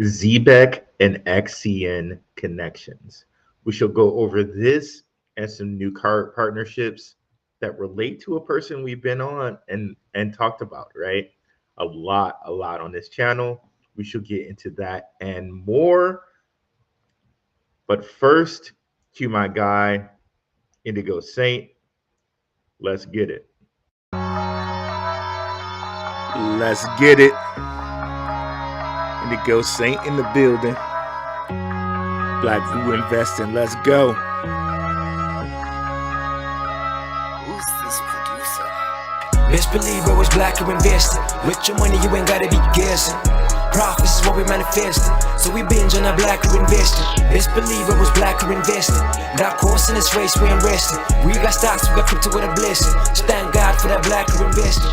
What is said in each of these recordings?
ZEBEC and XCN Connections. We shall go over this and some new card partnerships that relate to a person we've been on and talked about, right? A lot on this channel. We shall get into that and more. But first, to my guy, Indigo Saint. Let's get it. Let's get it. Indigo Saint in the building. Blackrue Investing. Let's go. Who's this producer? Best believe I was Blackrue Investing. With your money, you ain't gotta be guessing. Profits is what we manifesting. So we binge on our Blackrue Investing. Best believe I was Blackrue Investing. Got course in this race, we ain't resting. We got stocks, we got crypto with a blessing. So thank God for that Blackrue Investing.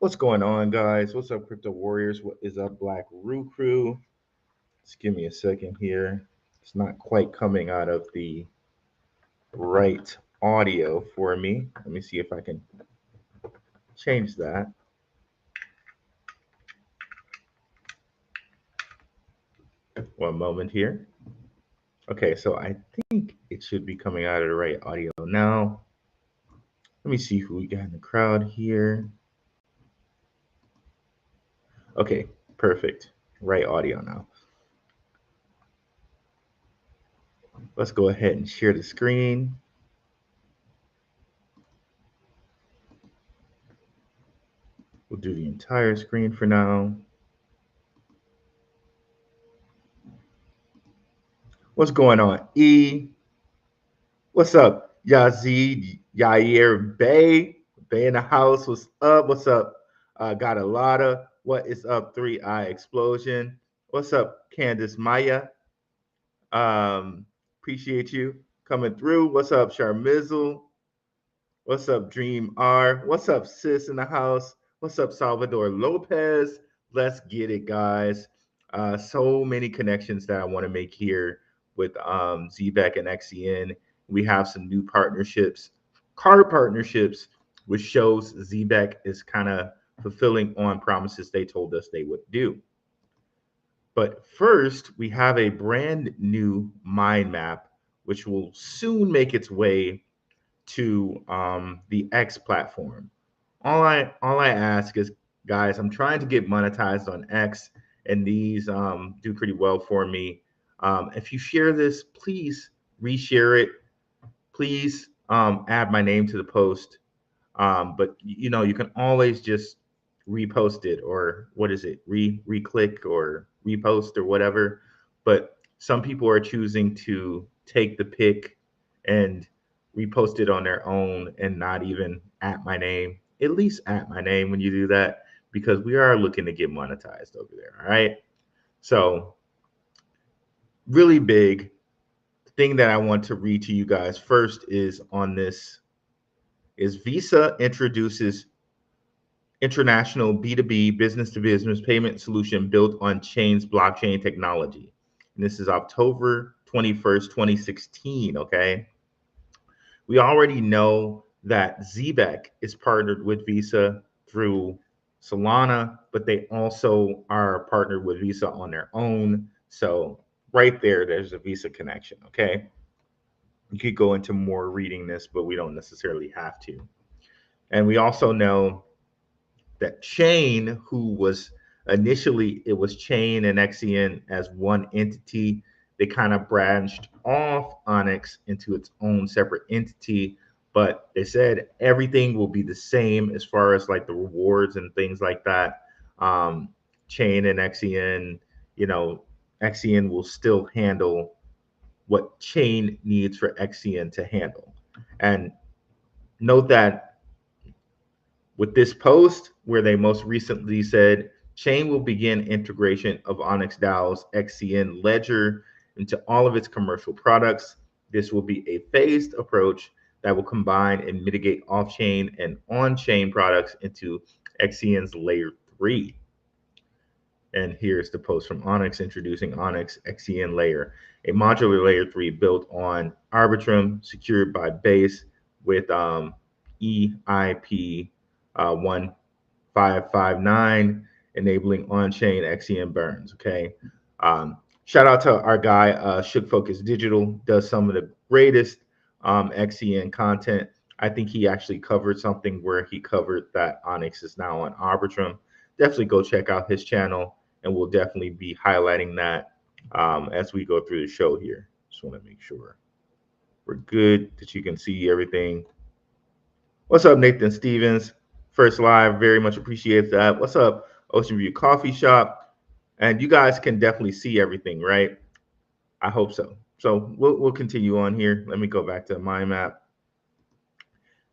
What's going on, guys? What's up, crypto warriors? What is up, Blackrue crew? Just give me a second here. It's not quite coming out of the right audio for me. Let me see if I can change that. One moment here. Okay, so I think it should be coming out of the right audio now. Let me see who we got in the crowd here. Okay, perfect. Right audio now. Let's go ahead and share the screen. We'll do the entire screen for now. What's going on, E? What's up, Yazid, Yair Bay? Bay in the house. What's up? What's up? Got a lot of what is up? 3i Explosion. What's up, Candace Maya? Appreciate you coming through. What's up, Charmizzle? What's up, Dream R? What's up, Sis in the house? What's up, Salvador Lopez? Let's get it, guys. So many connections that I want to make here with ZBEC and XCN. We have some new partnerships, card partnerships, which shows ZBEC is kind of fulfilling on promises they told us they would do. But first, we have a brand new mind map, which will soon make its way to the X platform. All I ask is, guys, I'm trying to get monetized on X, and these do pretty well for me. If you share this, please reshare it. Please add my name to the post. But you know, you can always just repost it, or what is it, re-click or repost or whatever. But some people are choosing to take the pic and repost it on their own and not even at my name. At least at my name when you do that, because we are looking to get monetized over there. All right. So really big thing that I want to read to you guys first is on this is Visa introduces international B2B business to business payment solution built on Chain's blockchain technology. And this is October 21st, 2016. Okay. We already know that ZBEC is partnered with Visa through Solana, but they also are partnered with Visa on their own. So right there, there's a Visa connection, okay? You could go into more reading this, but we don't necessarily have to. And we also know that Chain, who was initially, it was Chain and XCN as one entity. They kind of branched off Onyx into its own separate entity, but they said everything will be the same as far as like the rewards and things like that. Chain and XCN, you know, XCN will still handle what Chain needs for XCN to handle. And note that with this post, where they most recently said Chain will begin integration of Onyx DAO's XCN ledger into all of its commercial products. This will be a phased approach that will combine and mitigate off-chain and on-chain products into XCN's layer 3. And here's the post from Onyx introducing Onyx XCN layer, a modular layer 3 built on Arbitrum, secured by Base with EIP 1559 enabling on-chain XCN burns. Okay. Shout out to our guy, Shook Focus Digital, does some of the greatest XCN content. I think he actually covered something where he covered that Onyx is now on Arbitrum. Definitely go check out his channel, and we'll definitely be highlighting that as we go through the show here. Just want to make sure we're good, that you can see everything. What's up, Nathan Stevens? First live, very much appreciate that. What's up, Ocean View Coffee Shop? And you guys can definitely see everything, right? I hope so. So we'll continue on here. Let me go back to my map.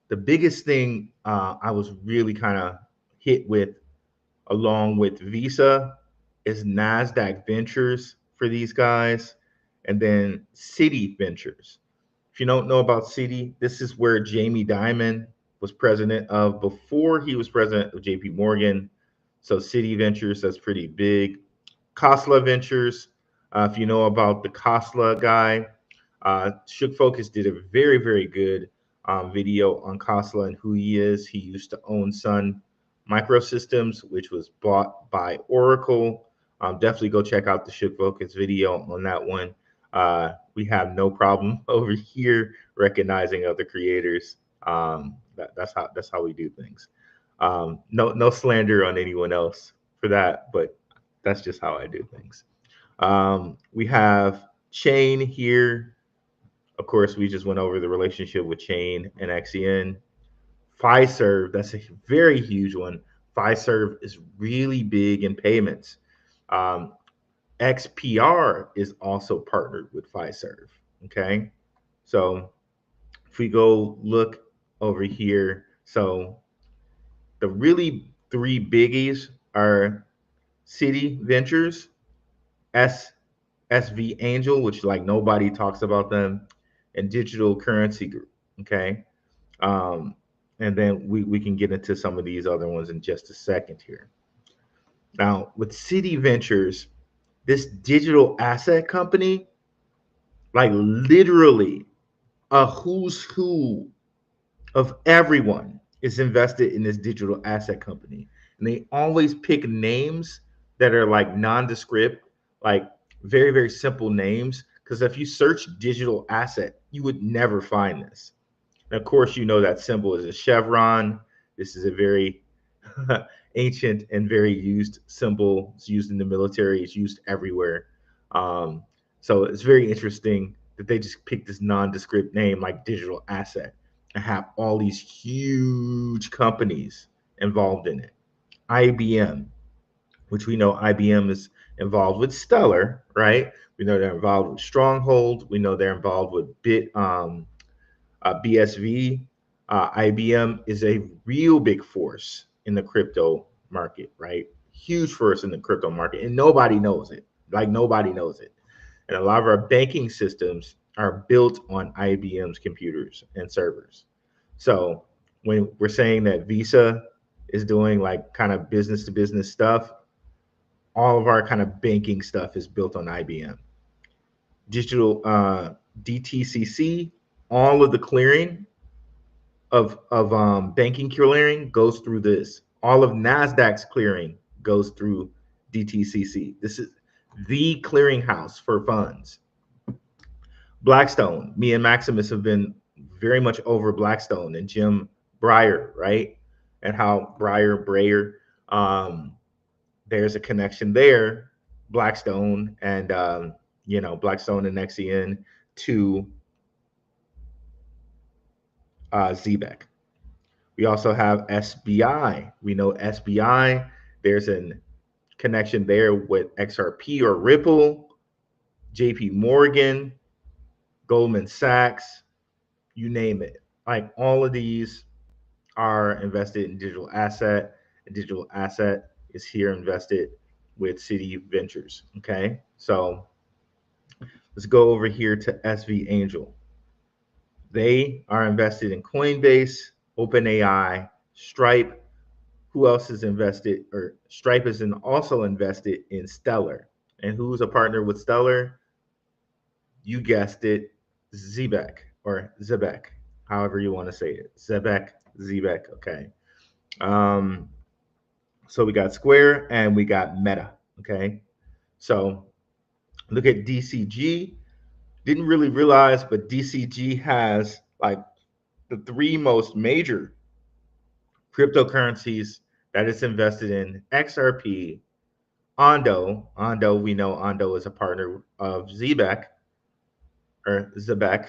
The biggest thing I was really kind of hit with, along with Visa, is NASDAQ Ventures for these guys, and then Citi Ventures. If you don't know about Citi, this is where Jamie Dimon was president of before he was president of JP Morgan. So Citi Ventures, that's pretty big. Khosla Ventures, if you know about the Khosla guy, Shook Focus did a very, very good video on Khosla and who he is. He used to own Sun Microsystems, which was bought by Oracle. Definitely go check out the Shook Focus video on that one. We have no problem over here recognizing other creators. That's how we do things. No slander on anyone else for that, but that's just how I do things. We have Chain here. Of course, we just went over the relationship with Chain and XCN. Fiserv, that's a very huge one. Fiserv is really big in payments. XPR is also partnered with Fiserv. Okay, so if we go look over here, so the really three biggies are Citi Ventures, SV Angel, which like nobody talks about them, and Digital Currency Group. Okay, and then we can get into some of these other ones in just a second here. Now with Citi Ventures, this digital asset company, like literally a who's who of everyone is invested in this digital asset company. And they always pick names that are like nondescript, like very, very simple names. Because if you search digital asset, you would never find this. And of course, you know that symbol is a chevron. This is a very ancient and very used symbol. It's used in the military. It's used everywhere. So it's very interesting that they just picked this nondescript name like digital asset and have all these huge companies involved in it. IBM, which we know IBM is involved with Stellar, right? We know they're involved with Stronghold. We know they're involved with BSV. IBM is a real big force in the crypto market, right? Huge force in the crypto market, and nobody knows it. Like nobody knows it. And a lot of our banking systems are built on IBM's computers and servers. So when we're saying that Visa is doing like kind of business to business stuff, all of our kind of banking stuff is built on IBM. Digital DTCC, all of the clearing of banking clearing goes through this. All of NASDAQ's clearing goes through DTCC. This is the clearinghouse for funds. Blackstone, me and Maximus have been very much over Blackstone and Jim Breyer, right? And how Breyer, there's a connection there, Blackstone and Blackstone and XCN to ZEBEC. We also have SBI. We know SBI. There's a connection there with XRP or Ripple, JP Morgan, Goldman Sachs, you name it. Like all of these are invested in digital asset, and digital asset is here invested with Citi Ventures. Okay, so let's go over here to SV Angel. They are invested in Coinbase, OpenAI, Stripe. Who else is invested? Or Stripe is also invested in Stellar. And who's a partner with Stellar? You guessed it, ZEBEC or ZEBEC, however you want to say it. ZEBEC, okay. So we got Square and we got Meta. Okay. So look at DCG. Didn't really realize, but DCG has like the three most major cryptocurrencies that it's invested in: XRP, Ondo. We know Ondo is a partner of ZBEC or ZEBEC,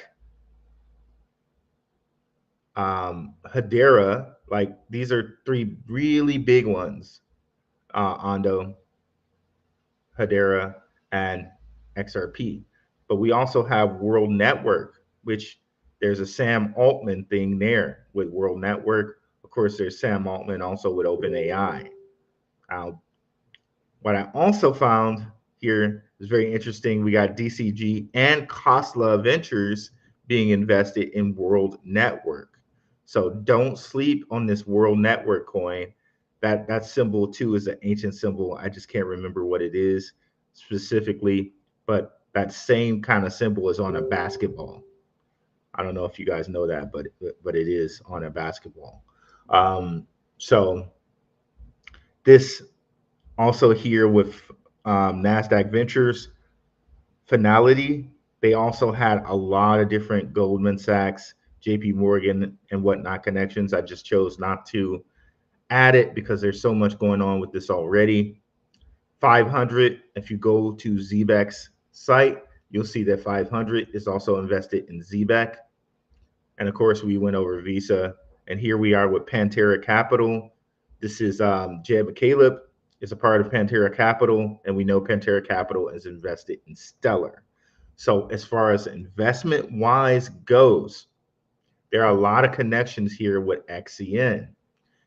Hedera. Like these are three really big ones: Ondo, Hedera, and XRP. But we also have World Network, which there's a Sam Altman thing there with World Network. Of course, there's Sam Altman also with OpenAI. Uh, what I also found here is very interesting. We got DCG and Khosla Ventures being invested in World Network. So don't sleep on this World Network coin. That symbol too is an ancient symbol. I just can't remember what it is specifically, but that same kind of symbol is on a basketball. I don't know if you guys know that, but it is on a basketball. So this also here with NASDAQ Ventures, Finality, they also had a lot of different Goldman Sachs, JP Morgan, and whatnot connections. I just chose not to add it because there's so much going on with this already. 500, if you go to ZBEC's site, you'll see that 500 is also invested in ZBEC. And of course, we went over Visa. And here we are with Pantera Capital. This is Jeb McCaleb is a part of Pantera Capital. And we know Pantera Capital is invested in Stellar. So as far as investment-wise goes, there are a lot of connections here with XCN.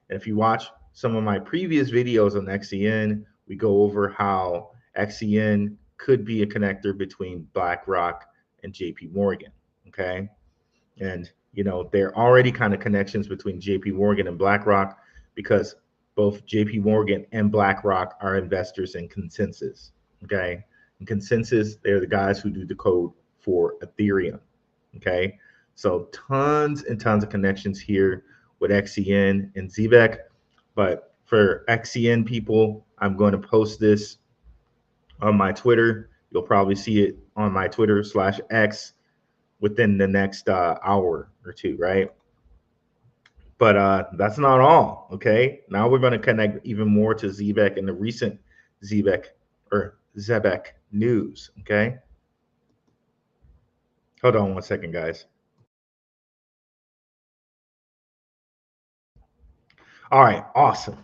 And if you watch some of my previous videos on XCN, we go over how XCN could be a connector between BlackRock and JP Morgan. Okay. And, you know, there are already kind of connections between JP Morgan and BlackRock because both JP Morgan and BlackRock are investors in Consensus. Okay. And Consensus, they're the guys who do the code for Ethereum. Okay. So tons and tons of connections here with XCN and ZBEC. But for XCN people, I'm going to post this on my Twitter. You'll probably see it on my Twitter/X within the next hour or two, right? But that's not all, okay? Now we're going to connect even more to ZBEC and the recent ZBEC news, okay? Hold on one second, guys. All right, awesome.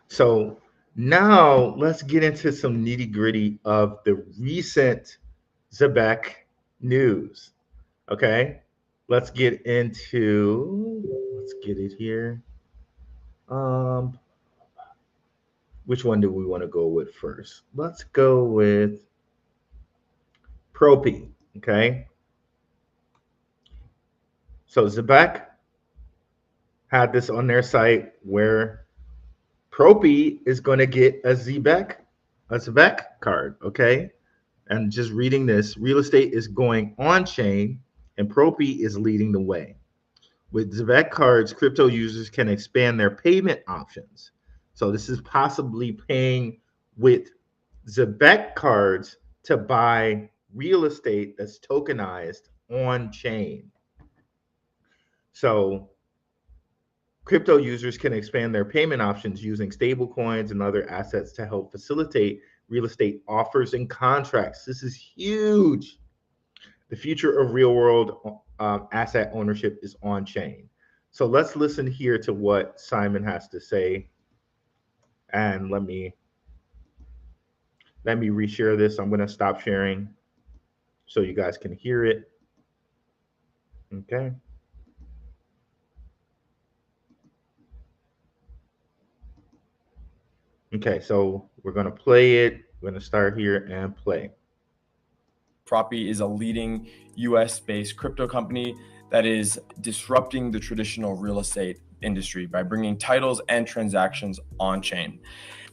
So now let's get into some nitty gritty of the recent ZEBEC news. Okay, let's get it here. Which one do we want to go with first? Let's go with Propi. Okay. So ZEBEC had this on their site where Propi is going to get a ZEBEC card, okay? And just reading this, real estate is going on chain and Propi is leading the way. With ZEBEC cards, crypto users can expand their payment options. So this is possibly paying with ZEBEC cards to buy real estate that's tokenized on chain. So crypto users can expand their payment options using stable coins and other assets to help facilitate real estate offers and contracts. This is huge. The future of real world asset ownership is on chain. So let's listen here to what Simon has to say. And let me reshare this. I'm going to stop sharing so you guys can hear it. Okay. Okay, so we're going to play it. We're going to start here and play. Propi is a leading US-based crypto company that is disrupting the traditional real estate industry by bringing titles and transactions on-chain.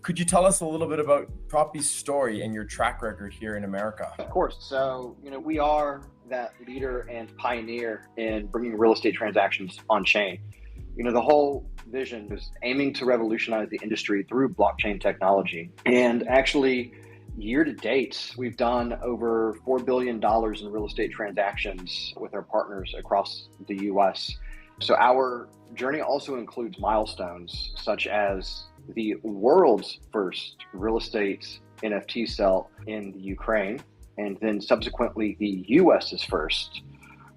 Could you tell us a little bit about Propi's story and your track record here in America? Of course. So, we are that leader and pioneer in bringing real estate transactions on-chain. The whole vision is aiming to revolutionize the industry through blockchain technology. And actually, year to date, we've done over $4 billion in real estate transactions with our partners across the US. So our journey also includes milestones such as the world's first real estate NFT sale in the Ukraine, and then subsequently the US's first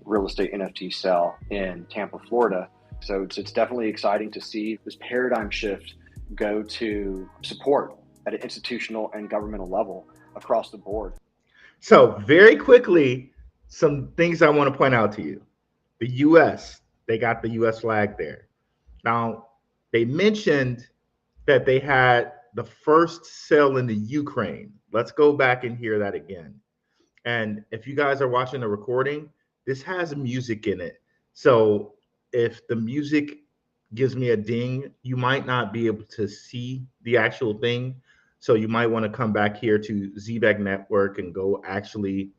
real estate NFT sale in Tampa, Florida. So it's definitely exciting to see this paradigm shift go to support at an institutional and governmental level across the board. So very quickly, some things I want to point out to you. The US, they got the US flag there. Now, they mentioned that they had the first sale in the Ukraine. Let's go back and hear that again. And if you guys are watching the recording, this has music in it. So if the music gives me a ding, you might not be able to see the actual thing. So you might want to come back here to ZBEC Network and go actually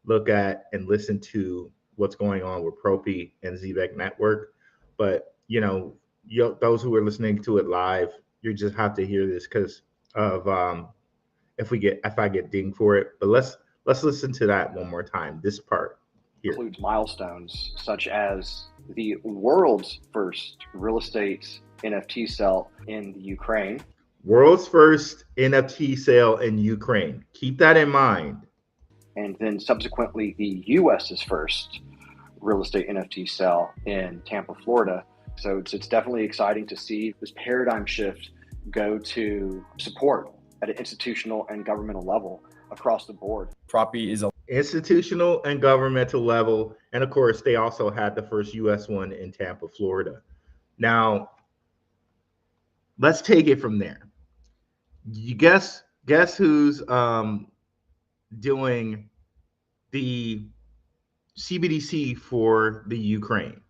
look at and listen to what's going on with Propi and ZBEC Network. But those who are listening to it live, you just have to hear this because of if I get dinged for it. But let's listen to that one more time. This part here includes milestones such as the world's first real estate NFT sale in the Ukraine. World's first NFT sale in Ukraine. Keep that in mind. And then subsequently the US's first real estate NFT sale in Tampa, Florida. So it's definitely exciting to see this paradigm shift go to support at an institutional and governmental level across the board. Propi is a institutional and governmental level. And of course, they also had the first US one in Tampa, Florida. Now, let's take it from there. You guess who's doing the CBDC for the Ukraine?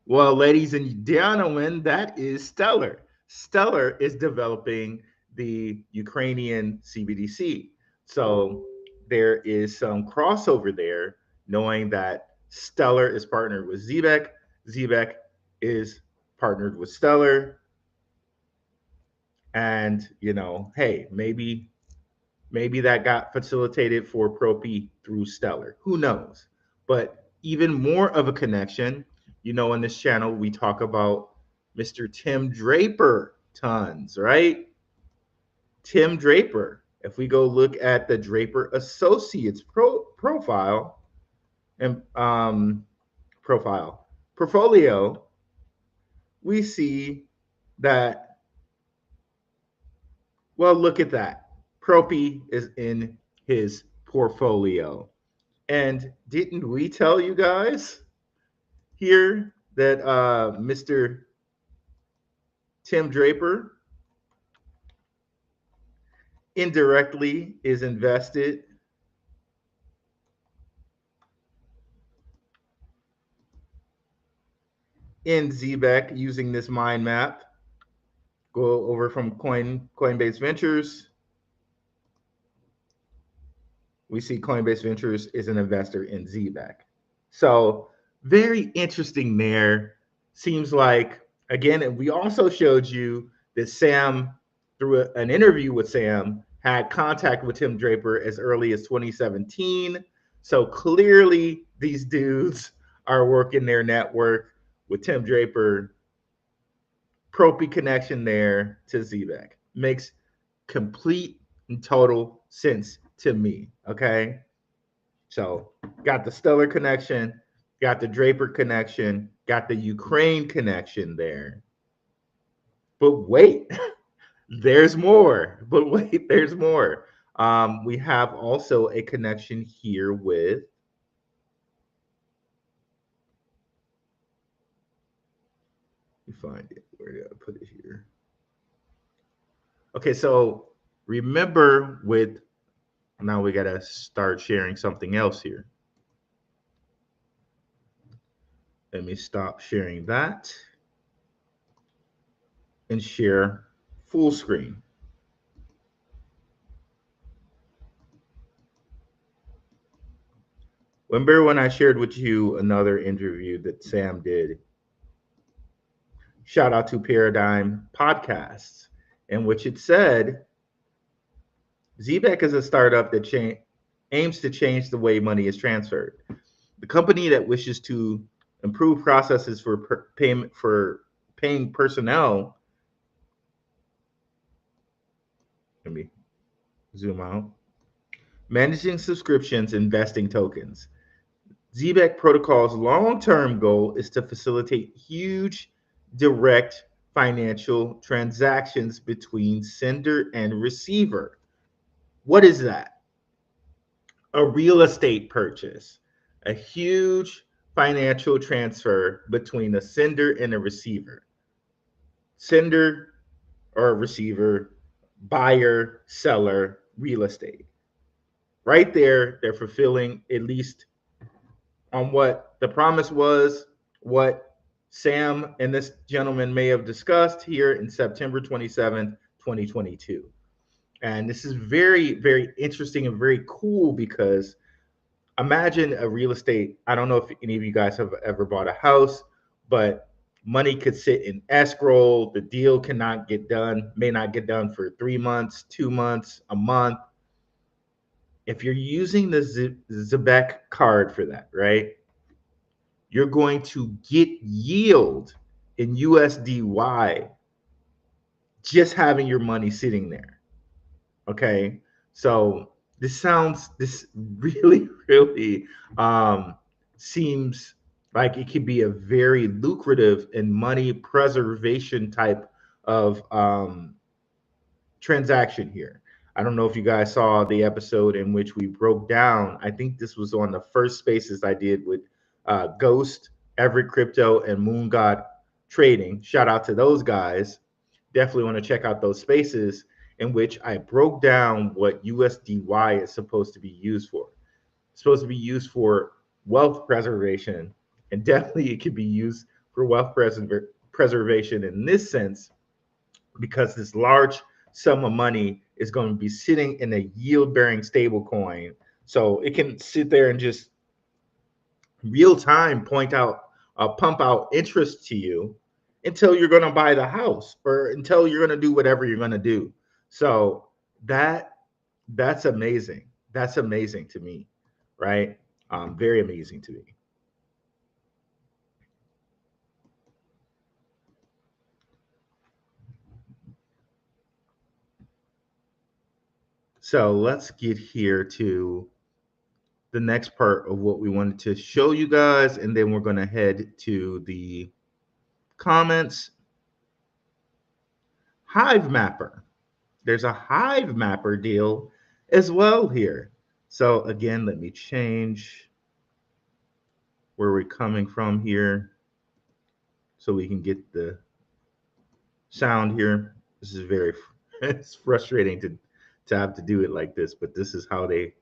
Well, ladies and gentlemen, that is Stellar. Stellar is developing the Ukrainian CBDC. So there is some crossover there, knowing that Stellar is partnered with ZEBEC. ZEBEC is partnered with Stellar. And, hey, maybe that got facilitated for Propi through Stellar. Who knows? But even more of a connection, on this channel, we talk about Mr. Tim Draper tons, right? Tim Draper. If we go look at the Draper Associates profile and portfolio, we see that, well, look at that. Propi is in his portfolio. And didn't we tell you guys here that Mr. Tim Draper indirectly is invested in ZBEC using this mind map? Go over from Coinbase Ventures. We see Coinbase Ventures is an investor in ZBEC. So very interesting there. Seems like, again, and we also showed you that Sam, through an interview with Sam, had contact with Tim Draper as early as 2017. So clearly these dudes are working their network with Tim Draper. Propi connection there to ZBEC. Makes complete and total sense to me, okay? So got the Stellar connection, got the Draper connection, got the Ukraine connection there. But wait, there's more. But wait, there's more. We have also a connection here with find it. Where did I put it here? Okay, so remember with, now we got to start sharing something else here. Let me stop sharing that and share full screen. Remember when I shared with you another interview that Sam did shout out to Paradigm Podcasts, in which it said, ZBEC is a startup that aims to change the way money is transferred. The company that wishes to improve processes for paying personnel. Let me zoom out. Managing subscriptions, investing tokens. ZBEC Protocol's long-term goal is to facilitate huge direct financial transactions between sender and receiver. What is that? A real estate purchase, a huge financial transfer between a sender and a receiver. Sender or receiver, buyer, seller, real estate. Right there, they're fulfilling, at least on what the promise was, what Sam and this gentleman may have discussed here in September 27th, 2022. And this is very, very interesting and very cool because imagine a real estate. I don't know if any of you guys have ever bought a house, but money could sit in escrow. The deal cannot get done, may not get done for 3 months, 2 months, a month. If you're using the ZEBEC card for that, right, you're going to get yield in USDY just having your money sitting there. Okay, so this really, really seems like it could be a very lucrative and money preservation type of transaction here. I don't know if you guys saw the episode in which we broke down. I think this was on the first spaces I did with Ghost, Everett Crypto, and Moon God Trading. Shout out to those guys. Definitely want to check out those spaces in which I broke down what USDY is supposed to be used for. It's supposed to be used for wealth preservation, and definitely it could be used for wealth preservation in this sense, because this large sum of money is going to be sitting in a yield-bearing stable coin. So it can sit there and just real time pump out interest to you until you're going to buy the house or until you're going to do whatever you're going to do. So that's amazing. That's amazing to me, right? Very amazing to me. So let's get here to the next part of what we wanted to show you guys, and then we're going to head to the comments. Hivemapper. There's a Hivemapper deal as well here. So again, let me change where we're coming from here so we can get the sound here. This is it's frustrating to have to do it like this, but this is how they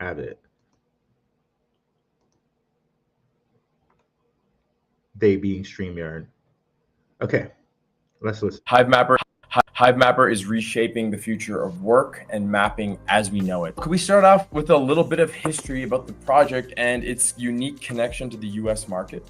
have it. They being StreamYard. Okay, let's listen. Hivemapper is reshaping the future of work and mapping as we know it. Could we start off with a little bit of history about the project and its unique connection to the US market?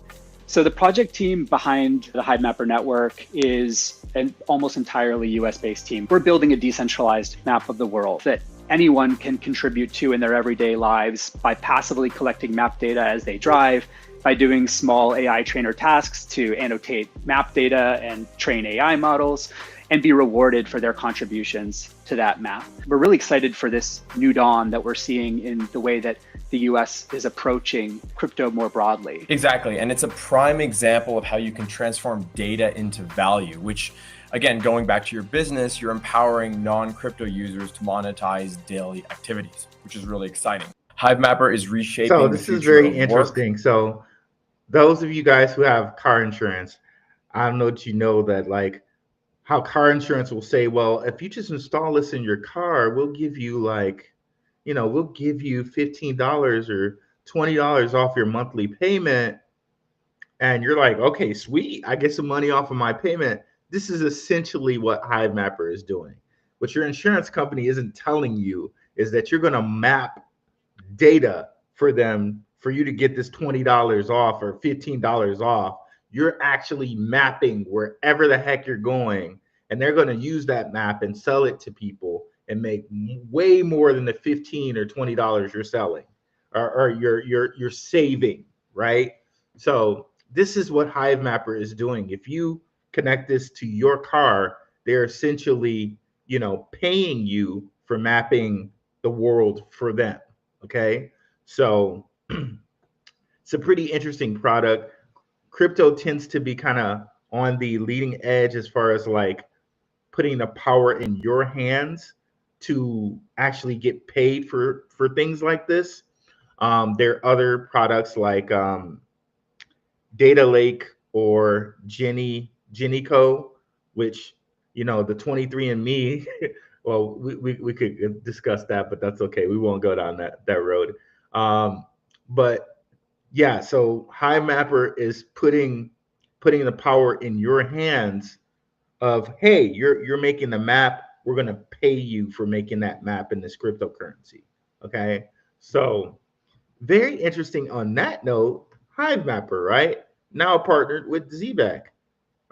So the project team behind the Hivemapper network is an almost entirely US-based team. We're building a decentralized map of the world that anyone can contribute to in their everyday lives by passively collecting map data as they drive, by doing small AI trainer tasks to annotate map data and train AI models, and be rewarded for their contributions to that map. We're really excited for this new dawn that we're seeing in the way that the US is approaching crypto more broadly. Exactly, and it's a prime example of how you can transform data into value, which, again, going back to your business, you're empowering non-crypto users to monetize daily activities, which is really exciting. Hivemapper is reshaping So this is very interesting. So those of you guys who have car insurance, I don't know that you know that, like, how car insurance will say, well, if you just install this in your car, we'll give you we'll give you $15 or $20 off your monthly payment. And you're like, okay, sweet, I get some money off of my payment. This is essentially what Hivemapper is doing. What your insurance company isn't telling you is that you're going to map data for them for you to get this $20 off or $15 off you're actually mapping wherever the heck you're going, and they're going to use that map and sell it to people and make way more than the $15 or $20 you're selling or you're saving, right? So this is what Hivemapper is doing. If you connect this to your car, they're essentially, paying you for mapping the world for them. Okay, so it's a pretty interesting product. Crypto tends to be kind of on the leading edge as far as like putting the power in your hands to actually get paid for things like this. There are other products like Data Lake or Genico, which the 23andMe. Well, we could discuss that, but that's okay. We won't go down that road. But yeah, so Hivemapper is putting the power in your hands of, hey, you're making the map. We're gonna pay you for making that map in this cryptocurrency. Okay, so very interesting. On that note, Hivemapper, right, now partnered with ZEBEC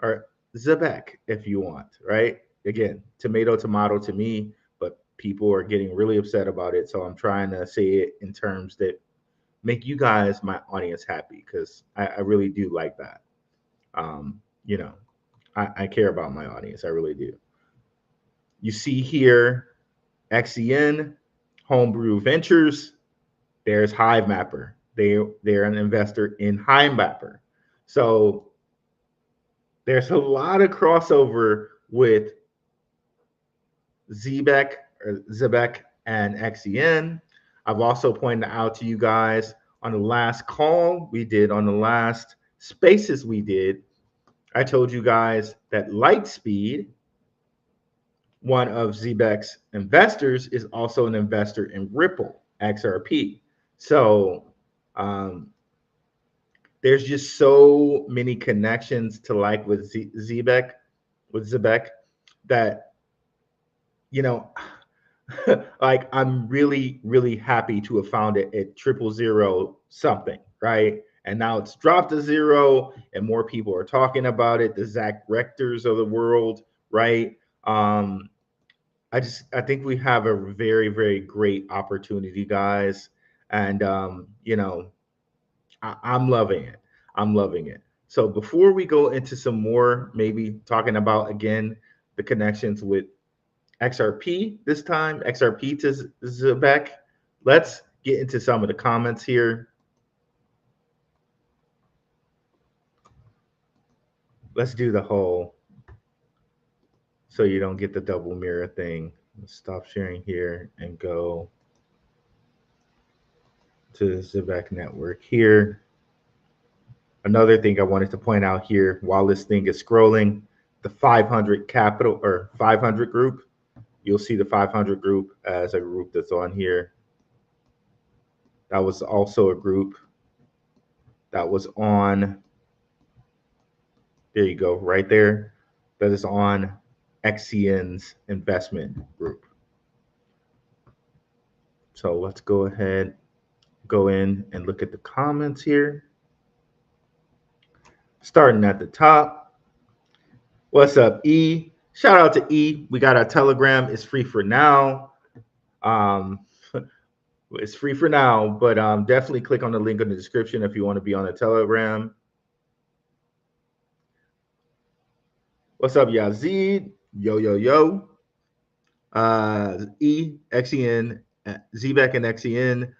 or ZEBEC if you want, right? Again, tomato to me, but people are getting really upset about it. So I'm trying to say it in terms that make you guys, my audience, happy, because I really do like that. I care about my audience. I really do. You see here, XCN, Homebrew Ventures. There's Hivemapper. They're an investor in Hivemapper. So there's a lot of crossover with ZEBEC and XCN. I've also pointed out to you guys on the last call we did, on the last spaces we did, I told you guys that Lightspeed, one of ZEBEC's investors, is also an investor in Ripple XRP. So there's just so many connections to like with ZEBEC that, like I'm really, really happy to have found it at 000 something, right? And now it's dropped to 0 and more people are talking about it. The Zach Rectors of the world, right? I think we have a very, very great opportunity, guys. And, I'm loving it. I'm loving it. So before we go into some more, maybe talking about, again, the connections with XRP this time, XRP to ZEBEC, let's get into some of the comments here. Let's do the whole, so you don't get the double mirror thing. Let's stop sharing here and go to the ZEBEC network here. Another thing I wanted to point out here while this thing is scrolling, the 500 capital or 500 group, you'll see the 500 group as a group that's on here. That was also a group that was on, there you go, right there. That is on XCN's investment group. So let's go ahead, go in and look at the comments here. Starting at the top. What's up, E? Shout out to E. We got our Telegram. It's free for now. It's free for now, but definitely click on the link in the description if you want to be on the Telegram. What's up, Yazid? Yo, yo, yo. E, XCN, ZBEC and XCN.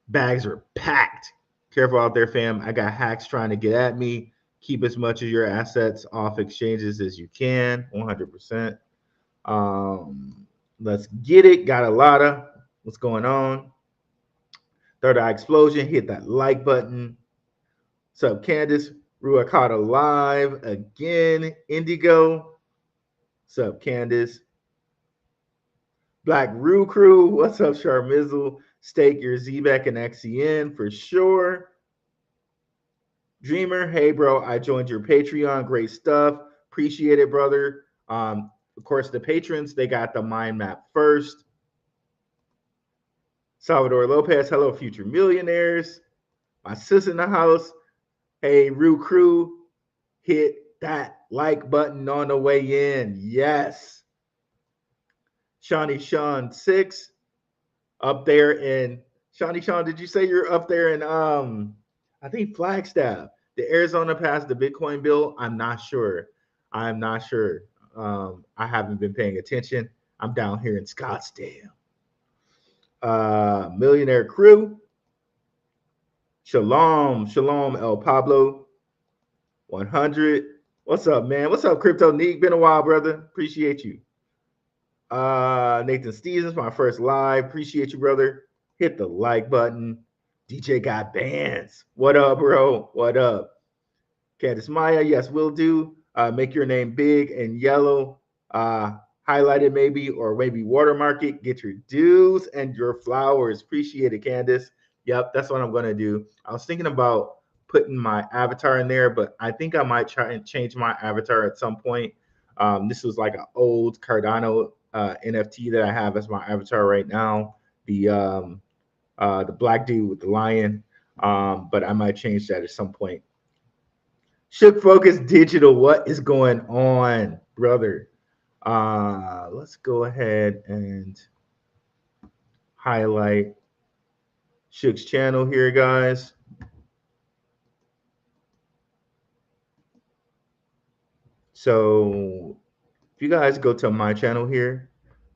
Bags are packed. Careful out there, fam. I got hacks trying to get at me. Keep as much of your assets off exchanges as you can, 100%. Let's get it. Got a lot of what's going on. Third Eye Explosion. Hit that like button. What's up, Candace? Ruakata live again. Indigo. What's up, Candace? Blackrue crew. What's up, Charmizzle? Stake your ZBEC and XCN for sure. Dreamer, hey bro, I joined your Patreon. Great stuff. Appreciate it, brother. Of course, the patrons, they got the mind map first. Salvador Lopez, hello, future millionaires. My sis in the house. Hey, Rue Crew, hit that like button on the way in. Yes. Shawnee Sean 6 up there in Shawnee Sean, did you say you're up there in I think Flagstaff? The Arizona passed the Bitcoin bill? I'm not sure. I'm not sure. I haven't been paying attention. I'm down here in Scottsdale. Millionaire Crew. Shalom, shalom, El Pablo. 100. What's up, man? What's up, Crypto Neek? Been a while, brother. Appreciate you. Nathan Stevens, my first live. Appreciate you, brother. Hit the like button. DJ got bands. What up, bro? What up? Candice Maya, yes, will do. Make your name big and yellow. Highlight it maybe, or maybe watermark it. Get your dues and your flowers. Appreciate it, Candice. Yep, that's what I'm going to do. I was thinking about putting my avatar in there, but I think I might try and change my avatar at some point. This was like an old Cardano NFT that I have as my avatar right now. The black dude with the lion. But I might change that at some point. Shook Focus Digital, what is going on, brother? Let's go ahead and highlight Shook's channel here, guys. So if you guys go to my channel here,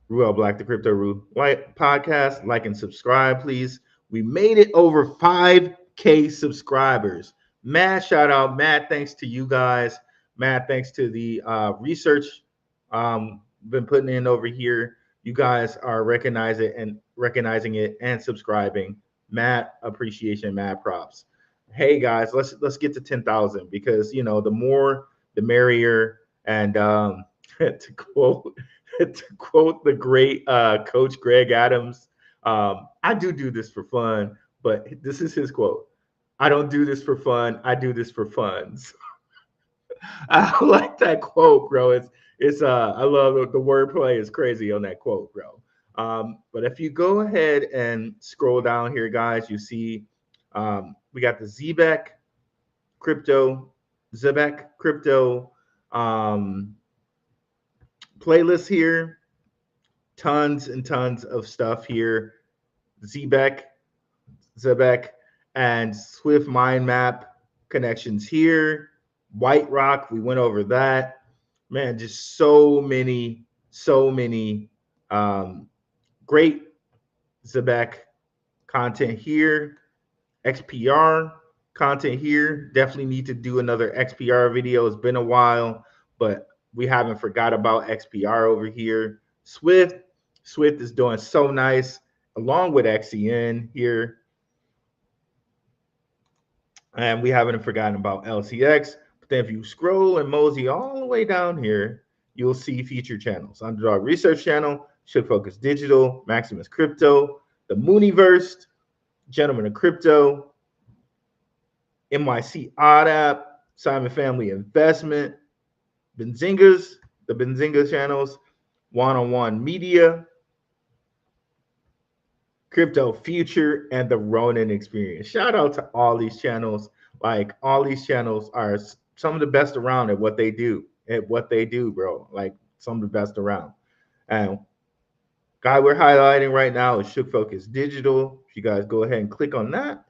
Ruel Black, the Crypto Rue White podcast, like and subscribe, please. We made it over 5K subscribers. Mad shout out, mad thanks to you guys. Mad thanks to the research been putting in over here. You guys are recognizing it and subscribing. Mad appreciation, mad props. Hey guys, let's get to 10,000 because the more the merrier. And to quote the great Coach Greg Adams, I do this for fun, but this is his quote. I don't do this for fun. I do this for funds. I like that quote, bro. It's I love the wordplay is crazy on that quote, bro. But if you go ahead and scroll down here, guys, you see we got the ZBCN crypto playlist here. Tons and tons of stuff here. ZBCN and Swift Mind Map connections here. White Rock, we went over that. Man, just so many great ZEBEC content here. XPR content here. Definitely need to do another XPR video. It's been a while, but we haven't forgot about XPR over here. Swift is doing so nice, along with XCN here. And we haven't forgotten about LCX. But then if you scroll and mosey all the way down here, you'll see featured channels. Underdog Research Channel, Shook Focus Digital, Maximus Crypto, the Mooniverse, Gentlemen of Crypto, NYC Odd App, Simon Family Investment, the Benzinga channels, One-on-One Media, Crypto Future, and the Ronin Experience. Shout out to all these channels. Like, all these channels are some of the best around at what they do. Bro. Like, some of the best around. And guy we're highlighting right now is Shook Focus Digital. If you guys go ahead and click on that,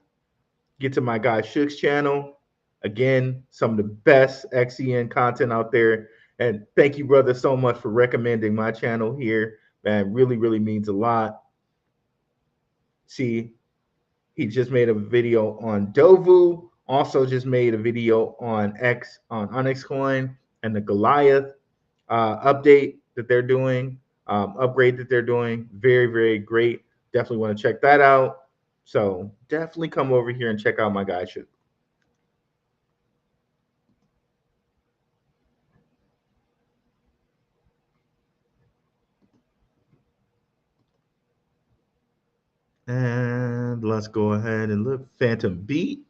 get to my guy Shook's channel. Again, some of the best XCN content out there. And thank you, brother, so much for recommending my channel here. Man, really, really means a lot. See, he just made a video on Dovu. Also just made a video on Onyx Coin and the Goliath update that they're doing, upgrade that they're doing. Very, very great. Definitely want to check that out. So definitely come over here and check out my guy Shook. And let's go ahead and look. Phantom Beat.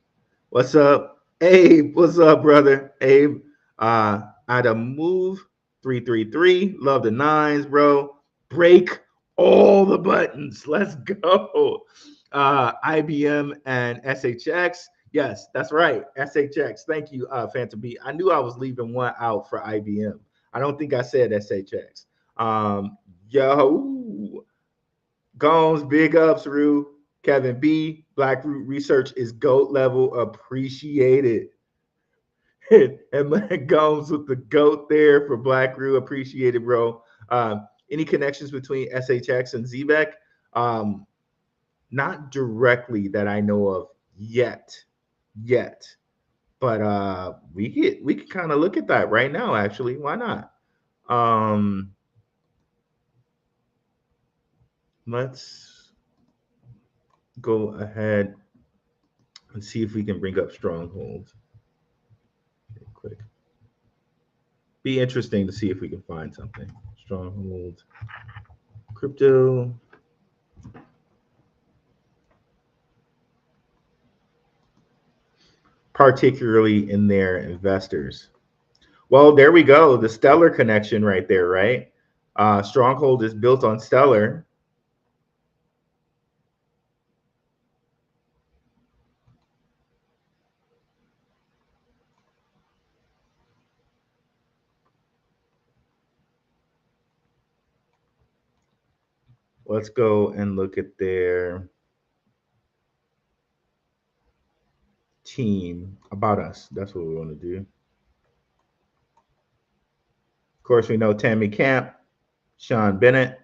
What's up? Abe, what's up, brother? Abe, I'd move 333. Love the nines, bro. Break all the buttons. Let's go. IBM and SHX. Yes, that's right. SHX. Thank you, Phantom B. I knew I was leaving one out for IBM. I don't think I said SHX. Yo, Gomes, big ups, Rue. Kevin B. Blackrue research is GOAT level appreciated. And Gomes with the GOAT there for Blackrue appreciated, bro. Any connections between SHX and ZBEC? Not directly that I know of yet. But we could kind of look at that right now, actually. Why not? Let's go ahead and see if we can bring up strongholds. Okay, quick. Be interesting to see if we can find something. Stronghold, crypto. Particularly in their investors. Well, there we go. The Stellar connection right there, right? Stronghold is built on Stellar. Let's go and look at their team. About us. That's what we want to do. Of course, we know Tammy Camp, Sean Bennett.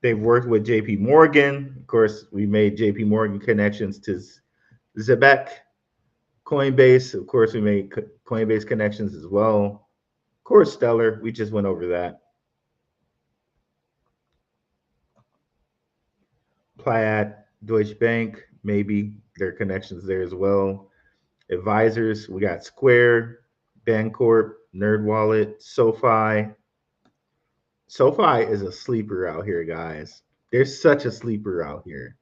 They've worked with JP Morgan. Of course, we made JP Morgan connections to ZEBEC, Coinbase. Of course, we made Coinbase connections as well. Of course, Stellar. We just went over that. Plaid, Deutsche Bank, maybe their connections there as well. Advisors, we got Square, Bancorp, NerdWallet, SoFi. SoFi is a sleeper out here, guys. There's such a sleeper out here.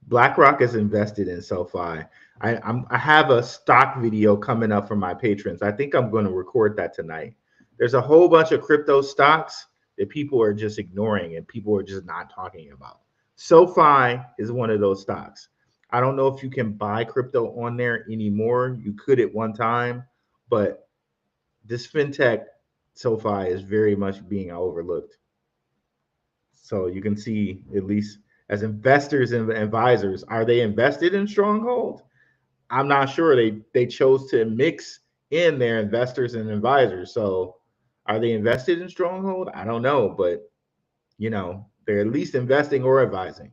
BlackRock is invested in SoFi. I have a stock video coming up for my patrons. I think I'm going to record that tonight. There's a whole bunch of crypto stocks that people are just ignoring and people are just not talking about. SoFi is one of those stocks. I don't know if you can buy crypto on there anymore. You could at one time, but this fintech SoFi is very much being overlooked. So you can see, at least as investors and advisors, are they invested in Stronghold? I'm not sure. They chose to mix in their investors and advisors. So are they invested in Stronghold? I don't know, but they're at least investing or advising.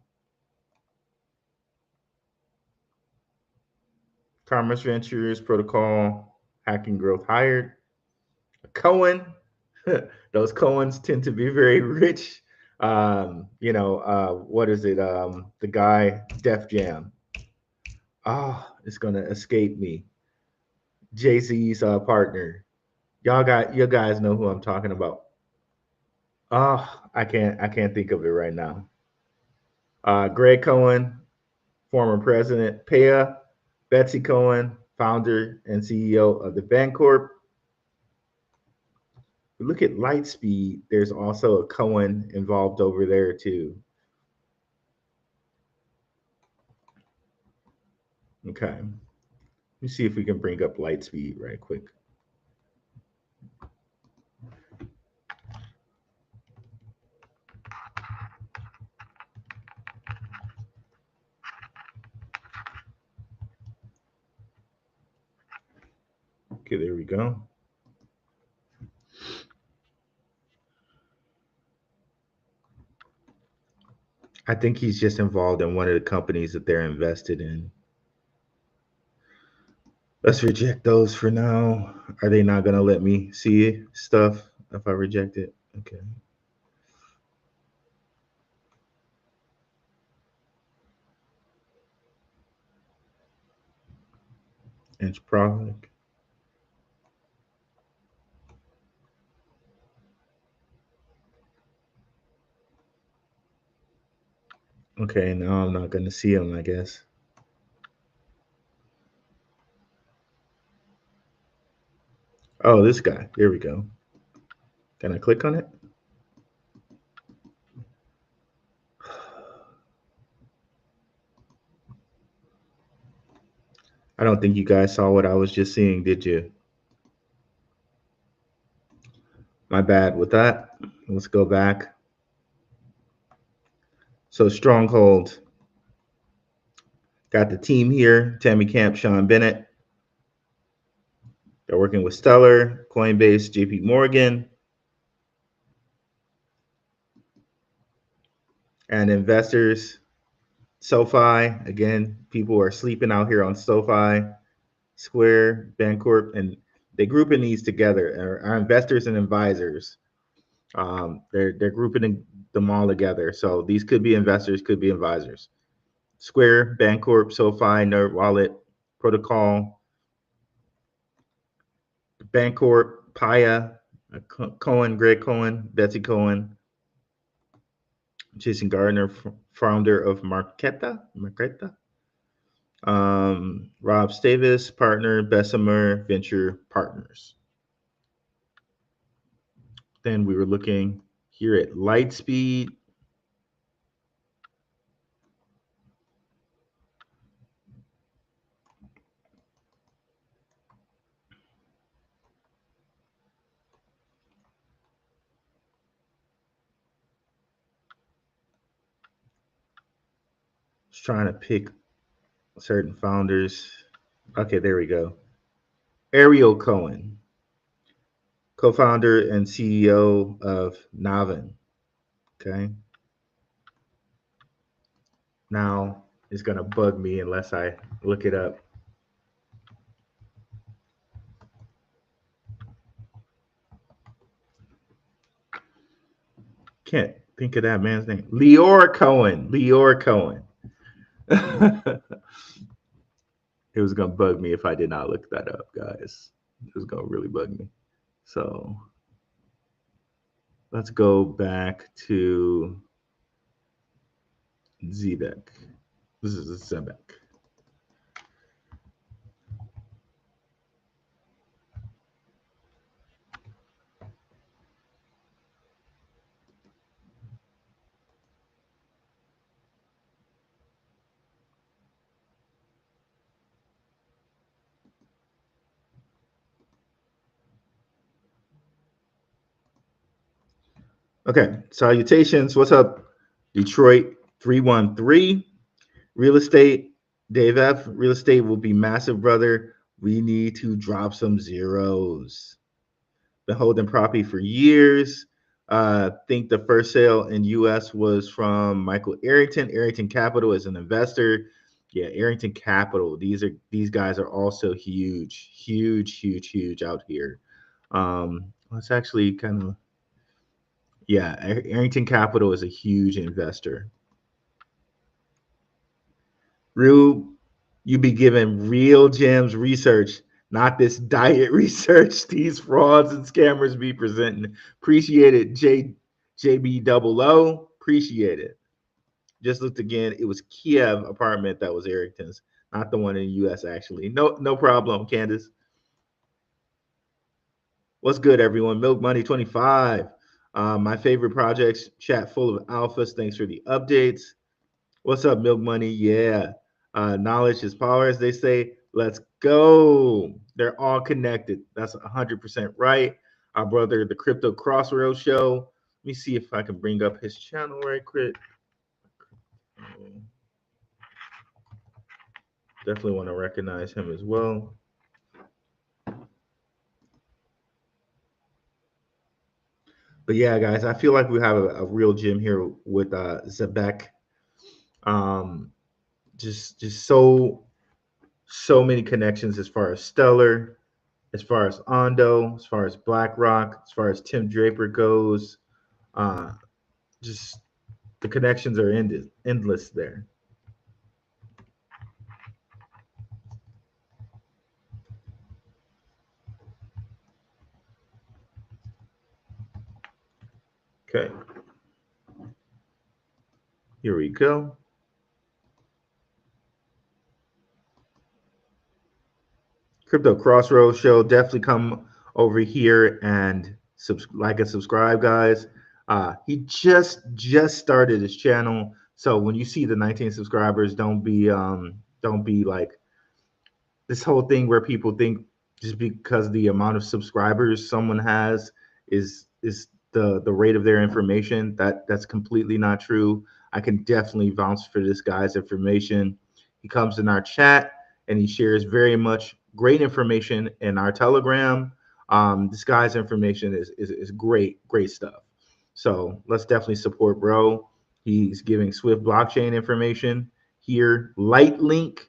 Commerce Ventures, Protocol, Hacking Growth hired. Cohen, those Cohens tend to be very rich. What is it? The guy, Def Jam. It's gonna escape me. Jay-Z's partner. You guys know who I'm talking about. I can't think of it right now. Greg Cohen, former president. Paya, Betsy Cohen, founder and CEO of the Bancorp. We look at Lightspeed. There's also a Cohen involved over there too. Okay. Let me see if we can bring up Lightspeed right quick. Okay, there we go. I think he's just involved in one of the companies that they're invested in. Let's reject those for now. Are they not going to let me see stuff if I reject it? Okay. Inch product. Okay, now I'm not going to see them, I guess. Oh, this guy. There we go. Can I click on it? I don't think you guys saw what I was just seeing, did you? My bad with that. Let's go back. So Stronghold. Got the team here. Tammy Camp, Sean Bennett. They're working with Stellar, Coinbase, JP Morgan. And investors, SoFi. Again, people are sleeping out here on SoFi, Square, Bancorp, and they grouping these together. Our investors and advisors. They're grouping them all together. So these could be investors, could be advisors. Square, Bancorp, SoFi, Nerd Wallet, Protocol, Bancorp, Paya, Cohen, Greg Cohen, Betsy Cohen, Jason Gardner, founder of Marquetta, Rob Stavis, partner, Bessemer Venture Partners. Then we were looking here at Lightspeed. Just trying to pick certain founders. Okay, there we go. Ariel Cohen, co-founder and CEO of Navin. Okay. Now it's gonna bug me unless I look it up. Can't think of that man's name. Lior Cohen. It was gonna bug me if I did not look that up, guys. It was gonna really bug me. So let's go back to ZEBEC. This is ZEBEC. Okay, salutations. What's up, Detroit 313? Real estate, Dave F. Real estate will be massive, brother. We need to drop some zeros. Been holding property for years. Think the first sale in US was from Michael Arrington. Arrington Capital is an investor. Yeah, Arrington Capital. These guys are also huge out here. Let's actually kind of. Yeah, Arrington Capital is a huge investor. Rue, you be giving real gems research, not this diet research these frauds and scammers be presenting. Appreciate it, JB00. Appreciate it. Just looked again. It was Kiev apartment that was Arrington's, not the one in the U.S. actually. No problem, Candace. What's good, everyone? Milk Money 25. My favorite projects, chat full of alphas. Thanks for the updates. What's up, Milk Money? Yeah. Knowledge is power, as they say. Let's go. They're all connected. That's 100% right. Our brother, the Crypto Crossroads Show. Let me see if I can bring up his channel right quick. Definitely want to recognize him as well. But yeah, guys, I feel like we have a real gem here with ZEBEC. Just so many connections as far as Stellar, as far as Ondo, as far as BlackRock, as far as Tim Draper goes. Just the connections are endless there. Okay. Here we go. Crypto Crossroads Show. Definitely come over here and like and subscribe, guys. He just started his channel, so when you see the 19 subscribers, don't be like this whole thing where people think just because the amount of subscribers someone has is the rate of their information. That's completely not true. I can definitely vouch for this guy's information. He comes in our chat and he shares very much great information in our Telegram. This guy's information is great stuff. So let's definitely support bro. He's giving Swift blockchain information here. Lightlink,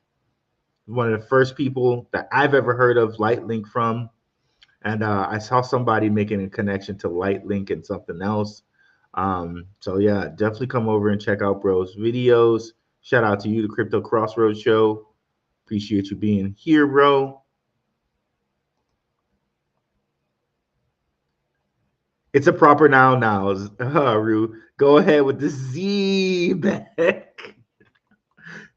one of the first people that I've ever heard of Lightlink from. And I saw somebody making a connection to Lightlink and something else. So yeah, definitely come over and check out bro's videos. Shout out to you, the Crypto Crossroads Show. Appreciate you being here, bro. It's a proper noun now, Rue. Go ahead with the ZBEC.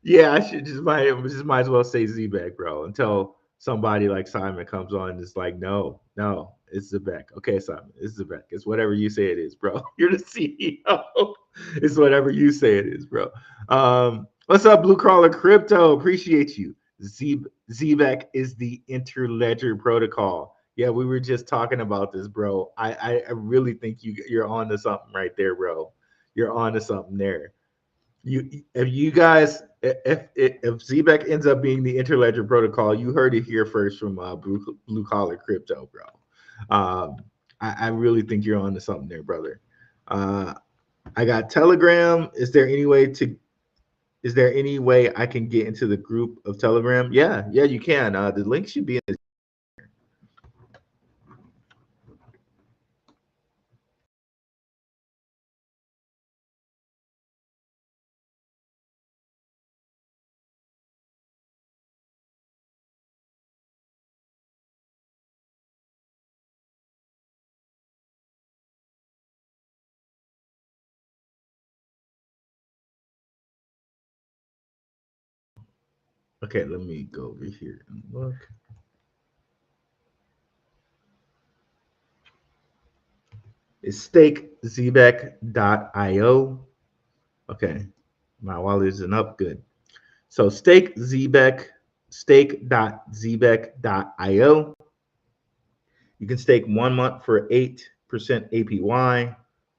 Yeah, I should might as well say ZBEC, bro, until somebody like Simon comes on and is like, no, it's ZBEC. Okay, Simon, it's ZBEC. It's whatever you say it is, bro. You're the CEO. It's whatever you say it is, bro. What's up, Blue Crawler Crypto? Appreciate you. ZBEC is the interledger protocol. Yeah, we were just talking about this, bro. I really think you're on to something right there, bro. You're on to something there. If ZBEC ends up being the interledger protocol, you heard it here first from Blue Collar Crypto, bro. I really think you're on to something there, brother. I got Telegram. Is there any way I can get into the group of Telegram? Yeah, you can. The link should be in the Okay, let me go over here and look. It's stakezbec.io. Okay, my wallet isn't up. Good. So stake.zbec.io. You can stake 1 month for 8% APY,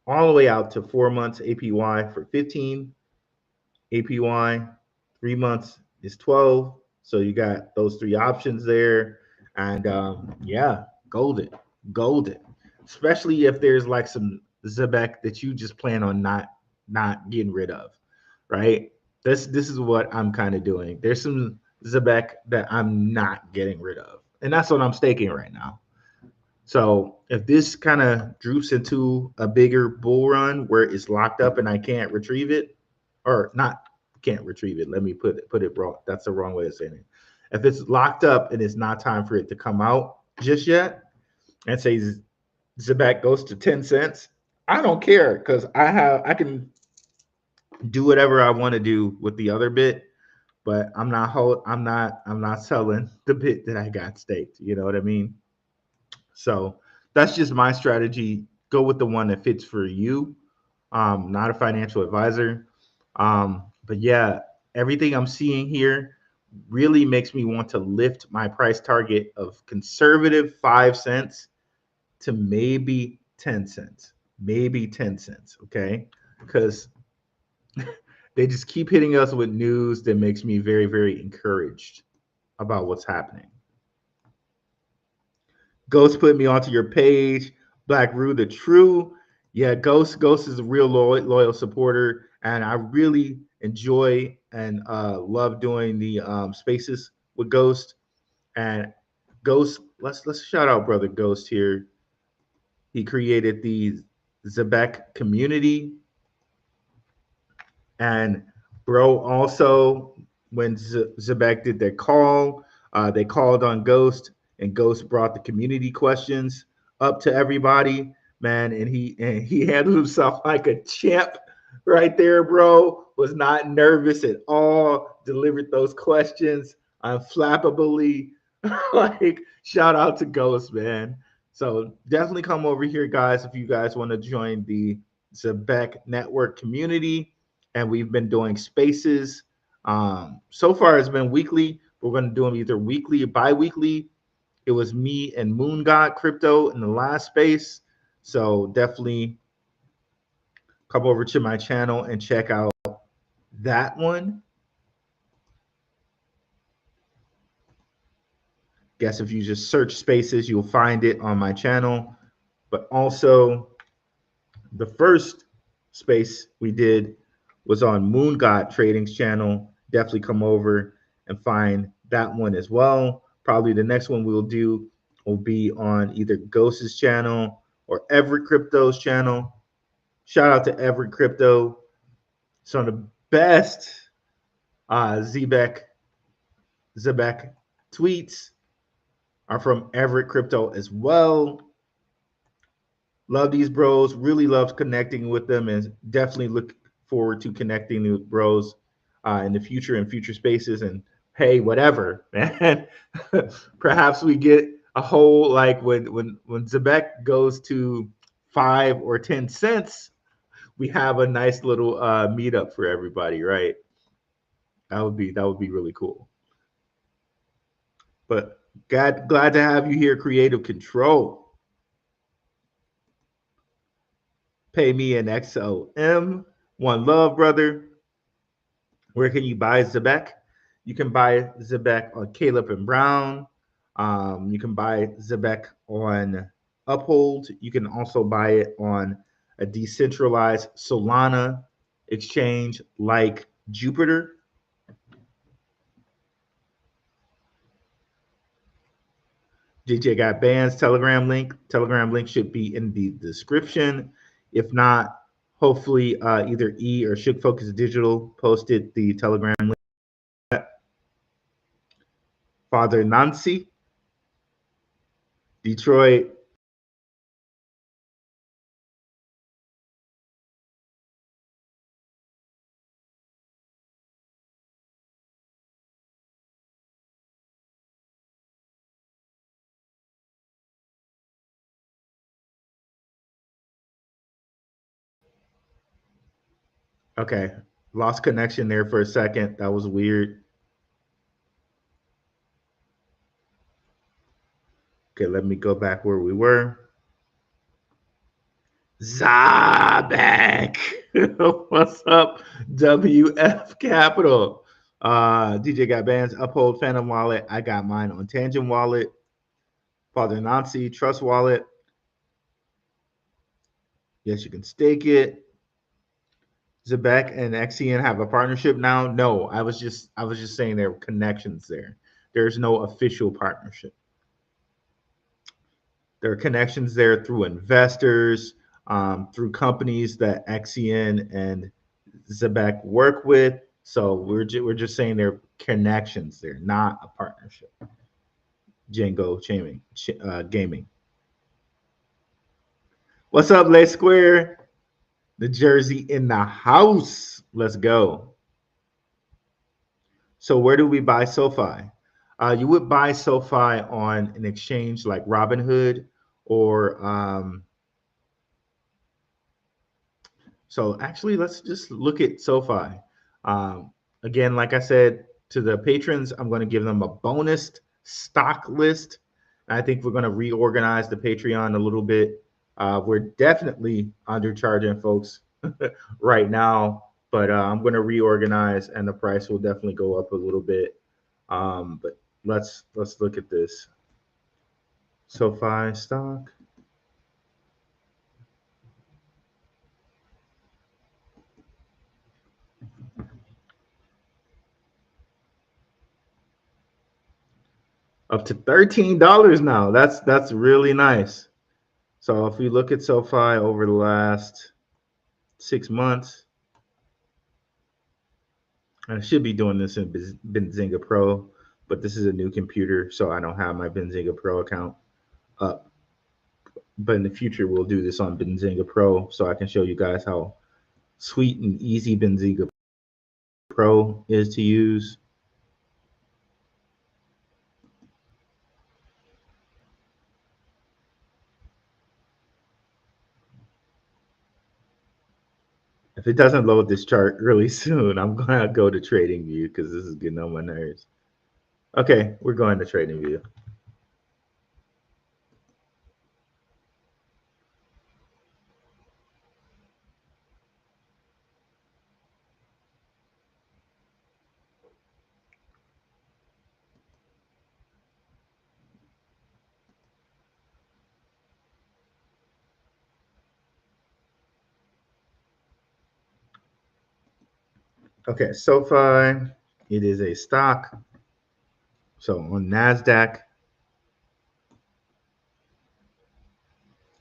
all the way out to 4 months APY for 15 APY. 3 months is 12. So you got those three options there. And yeah, golden. Especially if there's like some ZEBEC that you just plan on not getting rid of, right? This is what I'm kind of doing. There's some ZEBEC that I'm not getting rid of, and that's what I'm staking right now. So if this kind of droops into a bigger bull run where it's locked up and I can't retrieve it, or not can't retrieve it. Let me put it wrong. That's the wrong way of saying it. If it's locked up and it's not time for it to come out just yet, and say ZEBEC goes to 10 cents, I don't care because I can do whatever I want to do with the other bit, but I'm not selling the bit that I got staked. You know what I mean? So that's just my strategy. Go with the one that fits for you. Not a financial advisor. But yeah, everything I'm seeing here really makes me want to lift my price target of conservative 5 cents to maybe 10 cents. Maybe 10 cents, okay? Because they just keep hitting us with news that makes me very, very encouraged about what's happening. Ghost put me onto your page. Blackrue the True. Yeah, Ghost is a real loyal supporter, and I really enjoy and love doing the spaces with Ghost. And Ghost, let's shout out brother Ghost here. He created the ZEBEC community, and bro also when ZEBEC did their call, they called on Ghost, and Ghost brought the community questions up to everybody, man, and he handled himself like a champ right there, bro. Was not nervous at all. Delivered those questions unflappably. Like, shout out to Ghost, man. So definitely come over here, guys, if you guys want to join the ZEBEC network community. And we've been doing spaces. So far, it's been weekly, We're going to do them either weekly or bi-weekly. It was me and Moon God Crypto in the last space. So definitely come over to my channel and check out that one. Guess if you just search spaces, you'll find it on my channel. But also, the first space we did was on Moon God Trading's channel. Definitely come over and find that one as well. Probably the next one we'll do will be on either Ghost's channel or Everett Crypto's channel. Shout out to Everett Crypto. Some of the best ZBEC tweets are from Everett Crypto as well. Love these bros. Really love connecting with them, and definitely look forward to connecting with bros in the future and future spaces. And hey, whatever, man. Perhaps we get a whole, like when ZEBEC goes to 5 or 10 cents, we have a nice little meetup for everybody, right? That would be really cool. But glad to have you here, Creative Control. Pay me an XOM. One love, brother. Where can you buy ZEBEC? You can buy ZEBEC on Caleb and Brown. You can buy ZEBEC on Uphold. You can also buy it on a decentralized Solana exchange like Jupiter. DJ got bands, Telegram link. Telegram link should be in the description. If not, hopefully either E or Shook Focus Digital posted the Telegram link. Father Nancy, Detroit. Okay, lost connection there for a second. That was weird. Okay, let me go back where we were. ZEBEC. What's up, WF Capital? DJ got bands, Uphold, Phantom Wallet. I got mine on Tangent Wallet. Father Nancy, Trust Wallet. Yes, you can stake it. ZEBEC and XCN have a partnership now. No, I was just saying there were connections there. There's no official partnership. There are connections there through investors, through companies that XCN and ZEBEC work with. So we're just saying there are connections there, not a partnership. Django Gaming. What's up, Les Square? The Jersey in the house. Let's go. So where do we buy SoFi? You would buy SoFi on an exchange like Robinhood or so actually let's just look at SoFi. Again, like I said, to the patrons, I'm going to give them a bonus stock list. I think we're going to reorganize the Patreon a little bit. We're definitely undercharging folks right now, but I'm going to reorganize and the price will definitely go up a little bit. But let's look at this. SoFi stock. Up to $13 now. That's really nice. So if we look at SoFi over the last 6 months, I should be doing this in Benzinga Pro, but this is a new computer, so I don't have my Benzinga Pro account up. But in the future, we'll do this on Benzinga Pro, so I can show you guys how sweet and easy Benzinga Pro is to use. If it doesn't load this chart really soon, I'm gonna go to TradingView because this is getting on my nerves. Okay, we're going to trading view. Okay, SoFi, it is a stock. So on NASDAQ.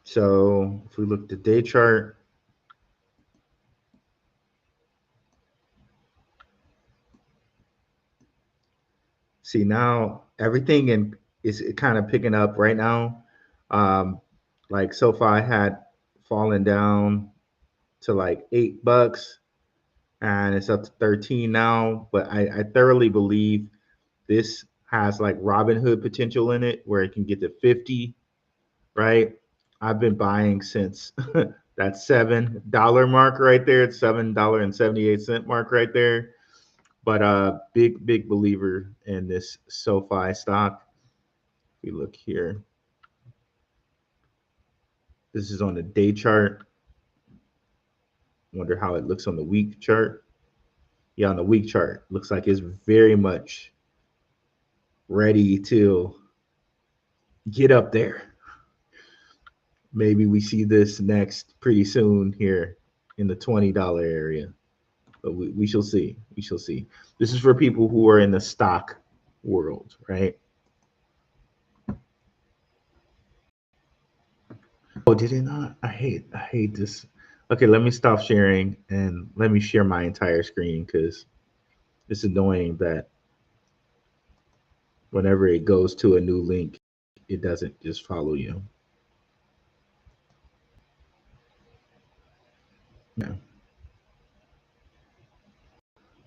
So if we look at the day chart, see now everything is kind of picking up right now. Like SoFi had fallen down to like $8 and it's up to 13 now. But I thoroughly believe this has like Robinhood potential in it where it can get to 50, right? I've been buying since that $7 mark right there. It's $7.78 mark right there. But big believer in this SoFi stock. If we look here, this is on the day chart. Wonder how it looks on the week chart. Yeah, on the week chart, looks like it's very much ready to get up there. Maybe we see this next pretty soon here in the $20 area. But we shall see. We shall see. This is for people who are in the stock world, right? Oh, did it not? I hate this. Okay, let me stop sharing and let me share my entire screen because it's annoying that whenever it goes to a new link, it doesn't just follow you. Yeah.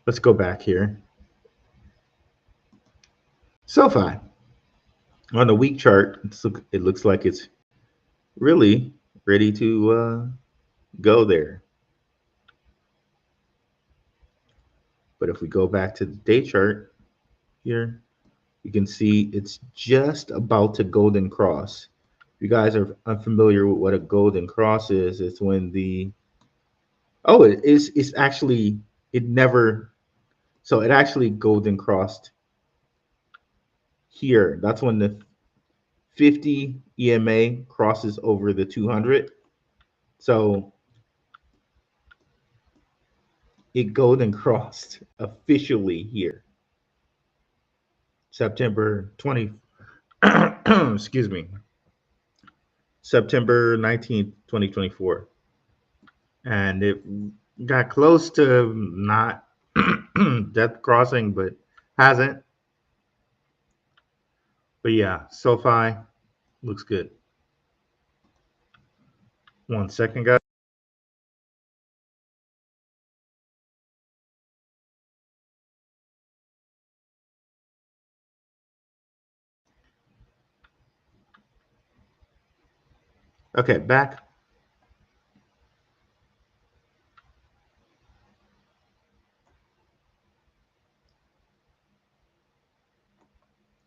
Let's go back here. SoFi. On the week chart, it looks like it's really ready to go there. But if we go back to the day chart here, you can see it's just about to golden cross. If you guys are unfamiliar with what a golden cross is, it's when it's actually, it never, so it actually golden crossed here. That's when the 50 EMA crosses over the 200. So it golden crossed officially here. September 20, excuse me, September 19th, 2024. And it got close to not death crossing, but hasn't. But yeah, SoFi looks good. 1 second, guys. Okay, back.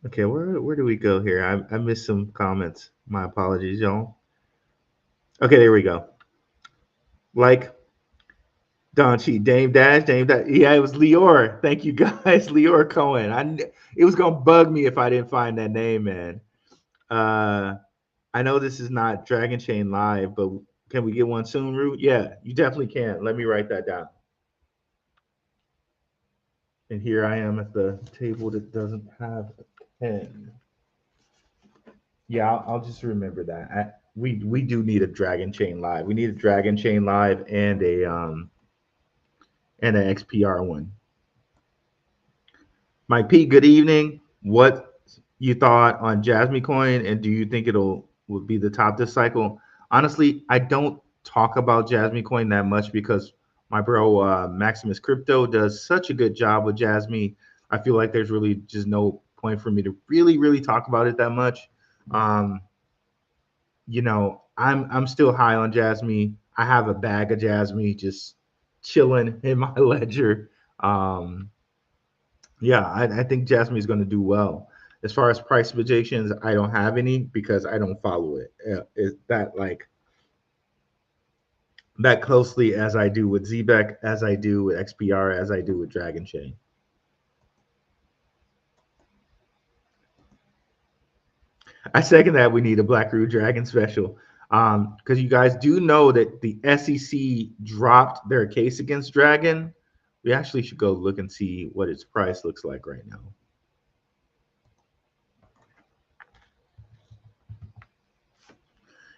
Okay, where do we go here? I missed some comments. My apologies, y'all. Okay, there we go. Like Don Cheat, Dame Dash, Dame Dash. Yeah, it was Lior. Thank you guys, Lior Cohen. It was gonna bug me if I didn't find that name, man. I know this is not Dragon Chain Live, but can we get one soon, Root? Yeah, you definitely can. Let me write that down. And here I am at the table that doesn't have a pen. Yeah, I'll just remember that. We do need a Dragon Chain Live. We need a Dragon Chain Live and an XPR one. Mike P, good evening. What you thought on Jasmine Coin, and do you think will be the top this cycle? Honestly, I don't talk about Jasmine Coin that much because my bro Maximus Crypto does such a good job with Jasmine. I feel like there's really just no point for me to really talk about it that much. You know, I'm still high on Jasmine. I have a bag of Jasmine just chilling in my ledger. Yeah, I think Jasmine is going to do well. As far as price projections, I don't have any because I don't follow it. Is that like that closely as I do with ZBEC, as I do with XPR, as I do with Dragon Chain. I second that we need a Blackrue Dragon special. Because you guys do know that the SEC dropped their case against Dragon. We actually should go look and see what its price looks like right now.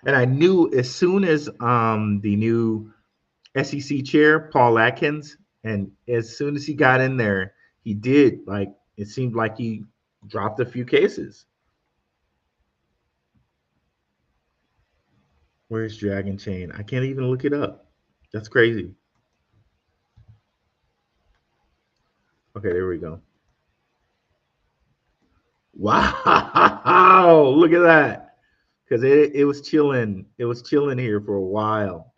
And I knew as soon as the new SEC chair, Paul Atkins, and as soon as he got in there, he did like it seemed like he dropped a few cases. Where's Dragon Chain? I can't even look it up. That's crazy. Okay, there we go. Wow, look at that. Because it was chilling. It was chilling here for a while.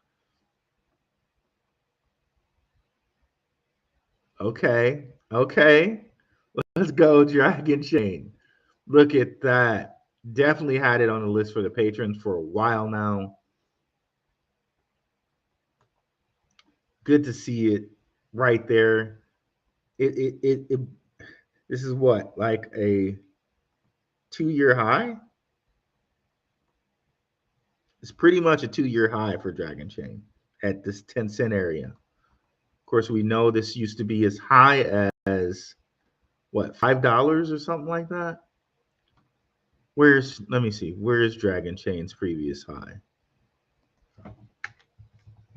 Okay, okay. Let's go, Dragon Chain. Look at that. Definitely had it on the list for the patrons for a while now. Good to see it right there. It this is what, like a 2-year high? It's pretty much a 2-year high for Dragon Chain at this 10-cent area. Of course, we know this used to be as high as what, $5 or something like that. Let me see, where is Dragon Chain's previous high?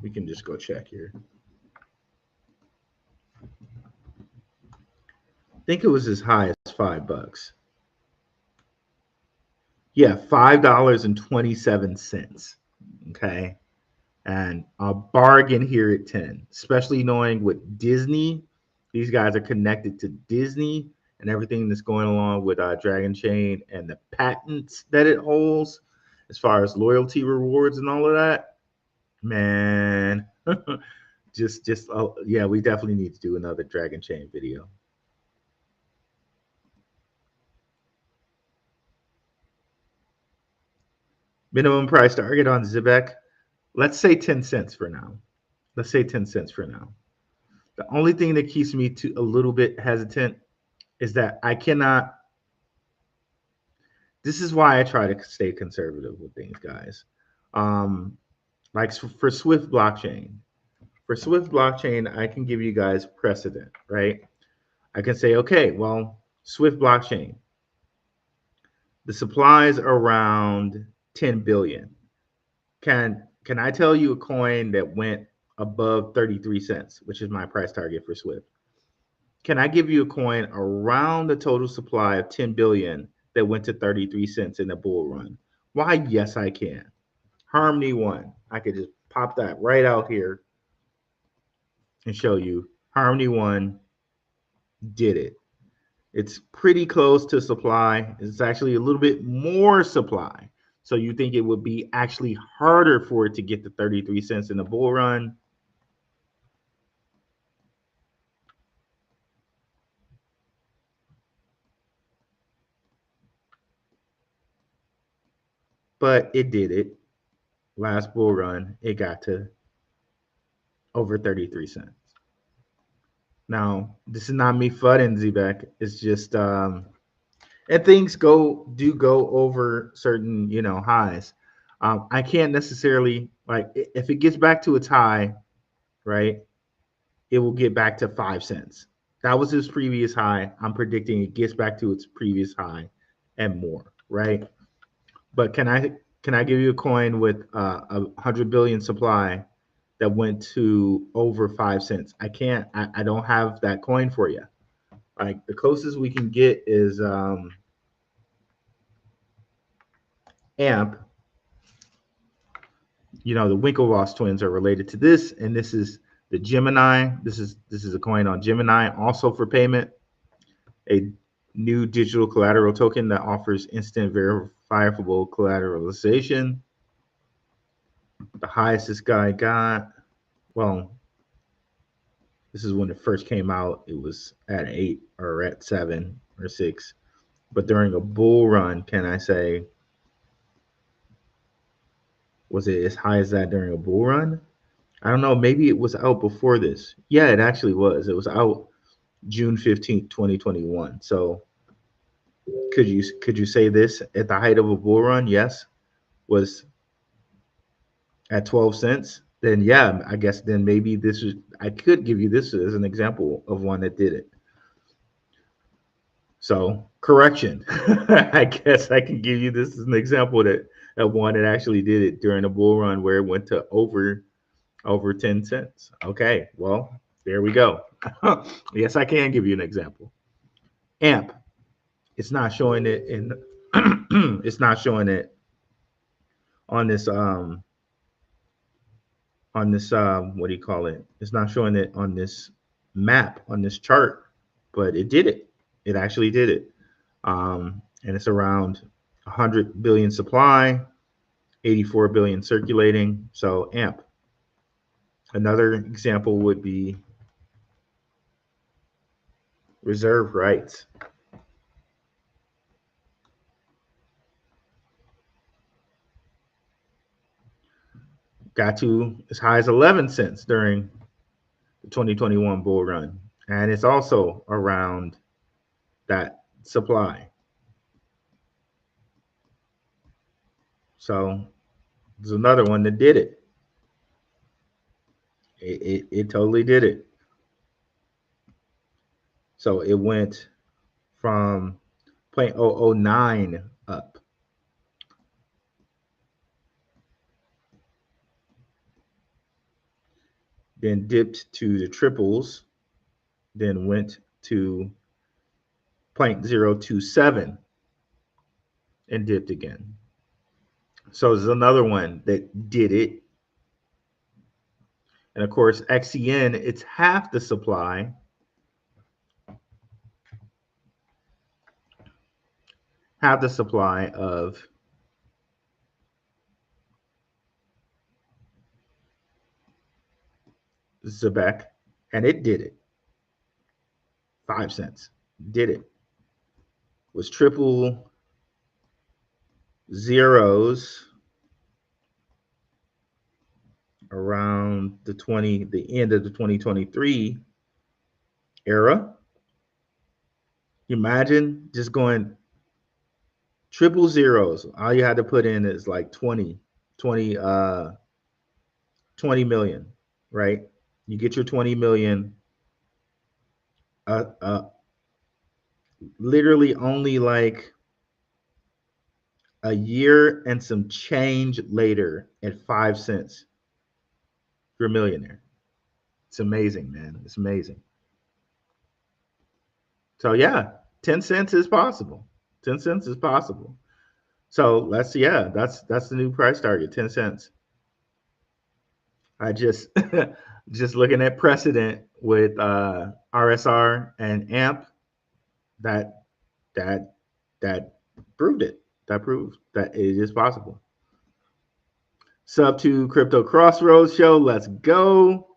We can just go check here. I think it was as high as $5. Yeah, $5.27. Okay. And a bargain here at 10, especially knowing with Disney, these guys are connected to Disney and everything that's going along with Dragon Chain and the patents that it holds as far as loyalty rewards and all of that. Man, yeah, we definitely need to do another Dragon Chain video. Minimum price target on ZEBEC, let's say 10 cents for now. Let's say 10 cents for now. The only thing that keeps me a little bit hesitant is that I cannot. This is why I try to stay conservative with things, guys. Like for Swift blockchain, I can give you guys precedent, right? I can say, okay, well, Swift blockchain, the supply is around 10 billion. Can I tell you a coin that went above 33 cents, which is my price target for Swift? Can I give you a coin around the total supply of 10 billion that went to 33 cents in a bull run? Why, yes, I can. Harmony 1. I could just pop that right out here and show you. Harmony 1 did it. It's pretty close to supply. It's actually a little bit more supply. So you think it would be actually harder for it to get to 33 cents in the bull run? But it did it. Last bull run, it got to over 33 cents. Now, this is not me fudding ZBEC. It's just and things do go over certain, highs. I can't necessarily, like, if it gets back to its high, right, it will get back to 5 cents. That was its previous high. I'm predicting it gets back to its previous high and more, right? But can I give you a coin with a 100 billion supply that went to over 5 cents? I can't. I don't have that coin for you. Like, the closest we can get is AMP. The Winklevoss twins are related to this, and this is the Gemini. This is a coin on Gemini, also for payment. A new digital collateral token that offers instant verifiable collateralization. The highest this guy got, well, This is when it first came out. It was at 8 or at 7 or 6. But during a bull run, can I say, was it as high as that during a bull run? I don't know. Maybe it was out before this. Yeah, it actually was. It was out June 15th, 2021. So could you say this at the height of a bull run? Yes. Was at 12 cents? Then yeah, I guess then maybe this is, I could give you this as an example of one that did it. So correction. I guess I can give you this as an example that one that actually did it during a bull run where it went to over 10 cents. Okay, well, there we go. Yes, I can give you an example. AMP. It's not showing it in it's not showing it on this what do you call it? It's not showing it on this map, on this chart, but it did it. It actually did it. And it's around 100 billion supply, 84 billion circulating. So AMP. Another example would be reserve rights. Got to as high as 11 cents during the 2021 bull run. And it's also around that supply. So there's another one that did it. It totally did it. So it went from 0.009 up. Then dipped to the triples, then went to 0.027 and dipped again. So there's another one that did it. And of course, XCN, it's half the supply. Half the supply of ZEBEC, and it did it. 5 cents. Did it. Was triple zeros around the end of the 2023 era. You imagine just going triple zeros. All you had to put in is like 20 million, right? You get your 20 million literally only like a year and some change later at 5 cents. You're a millionaire. It's amazing, man. It's amazing. So yeah, 10 cents is possible. 10 cents is possible. So that's the new price target, 10 cents. I just just looking at precedent with RSR and AMP, that proved it. That proves that it is possible. Sub to Crypto Crossroads Show. Let's go.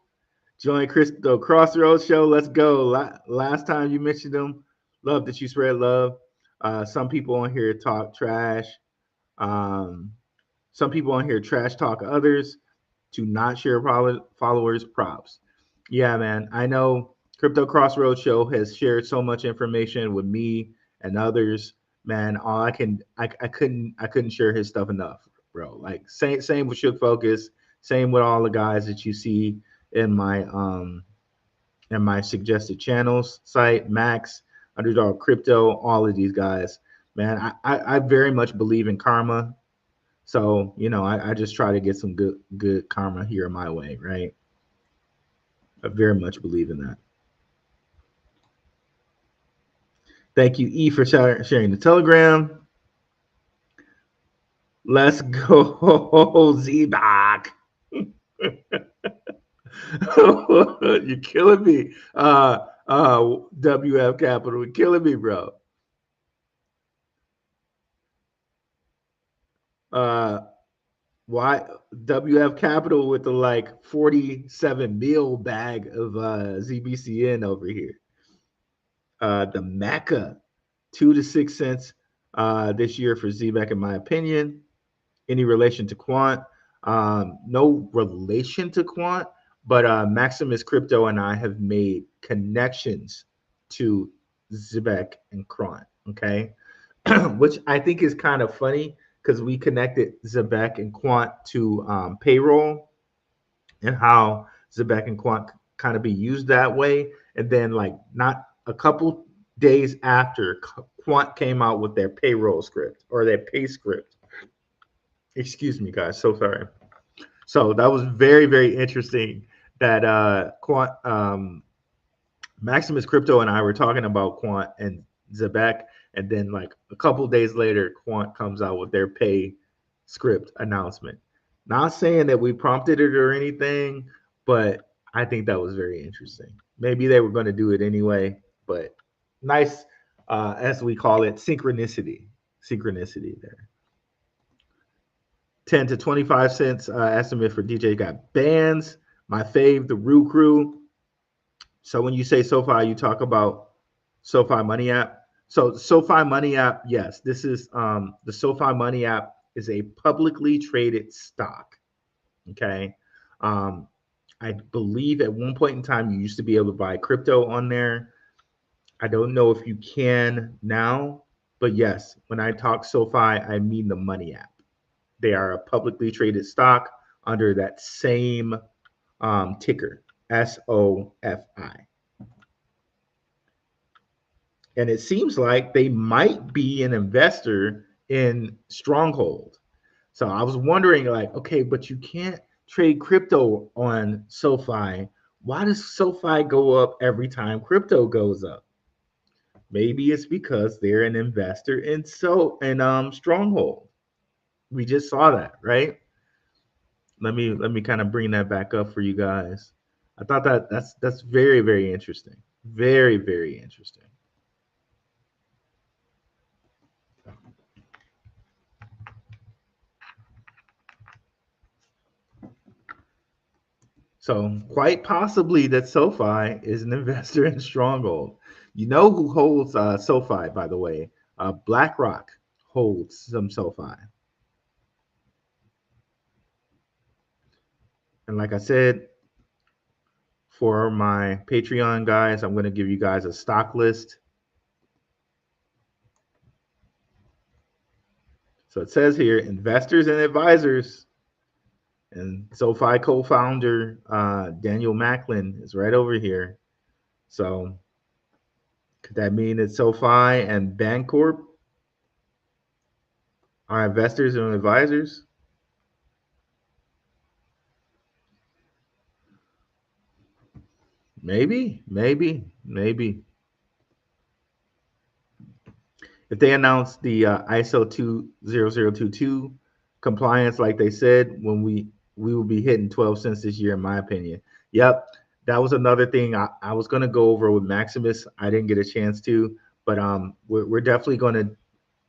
Join Crypto Crossroads Show. Let's go. Last time you mentioned them. Love that you spread love. Some people on here talk trash. Some people on here trash talk others to not share followers. Props. Yeah, man. I know Crypto Crossroads Show has shared so much information with me and others. Man, I couldn't share his stuff enough, bro. Like same with Shook Focus, same with all the guys that you see in my suggested channels site, Max, Underdog Crypto, all of these guys. Man, I very much believe in karma. So, I just try to get some good karma here my way, right? I very much believe in that. Thank you, E, for sharing the Telegram. Let's go, ZBCN. You're killing me. WF Capital, you're killing me, bro. Why WF Capital with the like 47 mil bag of ZBCN over here. The Mecca, 2 to 6 cents this year for ZBEC, in my opinion. Any relation to Quant? No relation to Quant, but Maximus Crypto and I have made connections to ZBEC and Quant, okay? Which I think is kind of funny because we connected ZEBEC and Quant to payroll, and how ZEBEC and Quant kind of be used that way. And then, like, not a couple days after, Quant came out with their payroll script or their pay script. Excuse me, guys. So sorry. So that was very, very interesting that Quant, Maximus Crypto and I were talking about Quant and ZEBEC, and then like a couple days later, Quant comes out with their pay script announcement. Not saying that we prompted it or anything, but I think that was very interesting. Maybe they were going to do it anyway, but nice, as we call it, synchronicity there. 10 to 25 cents estimate for DJ got bands. My fave, the Rue Crew. So when you say SoFi, you talk about SoFi Money App. So SoFi Money App, yes, this is the SoFi Money App is a publicly traded stock. Okay. I believe at one point in time you used to be able to buy crypto on there. I don't know if you can now, but yes, when I talk SoFi, I mean the Money App. They are a publicly traded stock under that same ticker, SOFI. And it seems like they might be an investor in Stronghold. So I was wondering, like, okay, but you can't trade crypto on SoFi. Why does SoFi go up every time crypto goes up? Maybe it's because they're an investor in Stronghold. We just saw that, right? Let me kind of bring that back up for you guys. I thought that's very, very interesting. Very, very interesting. So quite possibly that SoFi is an investor in Stronghold. You know who holds SoFi, by the way? BlackRock holds some SoFi. And like I said, for my Patreon guys, I'm going to give you guys a stock list. So it says here, investors and advisors. And SoFi co-founder Daniel Macklin is right over here. So could that mean that SoFi and Bancorp are investors and advisors? Maybe. If they announce the ISO 20022 compliance, like they said, when we will be hitting 12 cents this year, in my opinion. Yep, that was another thing I was going to go over with Maximus. I didn't get a chance to, but we're definitely going to.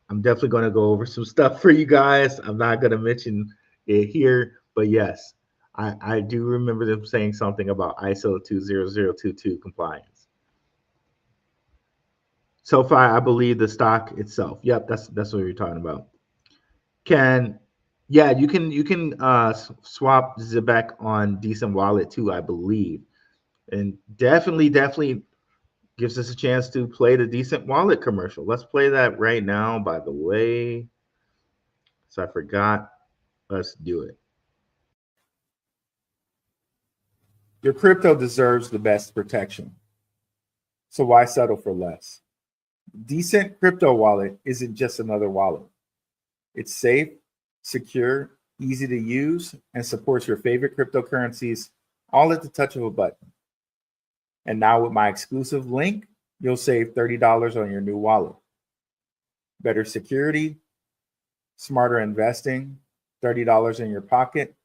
I'm definitely going to go over some stuff for you guys. I'm not going to mention it here, but yes, I do remember them saying something about ISO 20022 compliance. SoFi, I believe the stock itself. Yep, that's what you're talking about. You can swap ZEBEC on DCENT Wallet too, I believe, and definitely gives us a chance to play the DCENT Wallet commercial. Let's play that right now, by the way. So I forgot. Let's do it. Your crypto deserves the best protection. So why settle for less? DCENT Crypto Wallet isn't just another wallet. It's safe, secure, easy to use, and supports your favorite cryptocurrencies all at the touch of a button. And now with my exclusive link, you'll save $30 on your new wallet. Better security, smarter investing, $30 in your pocket.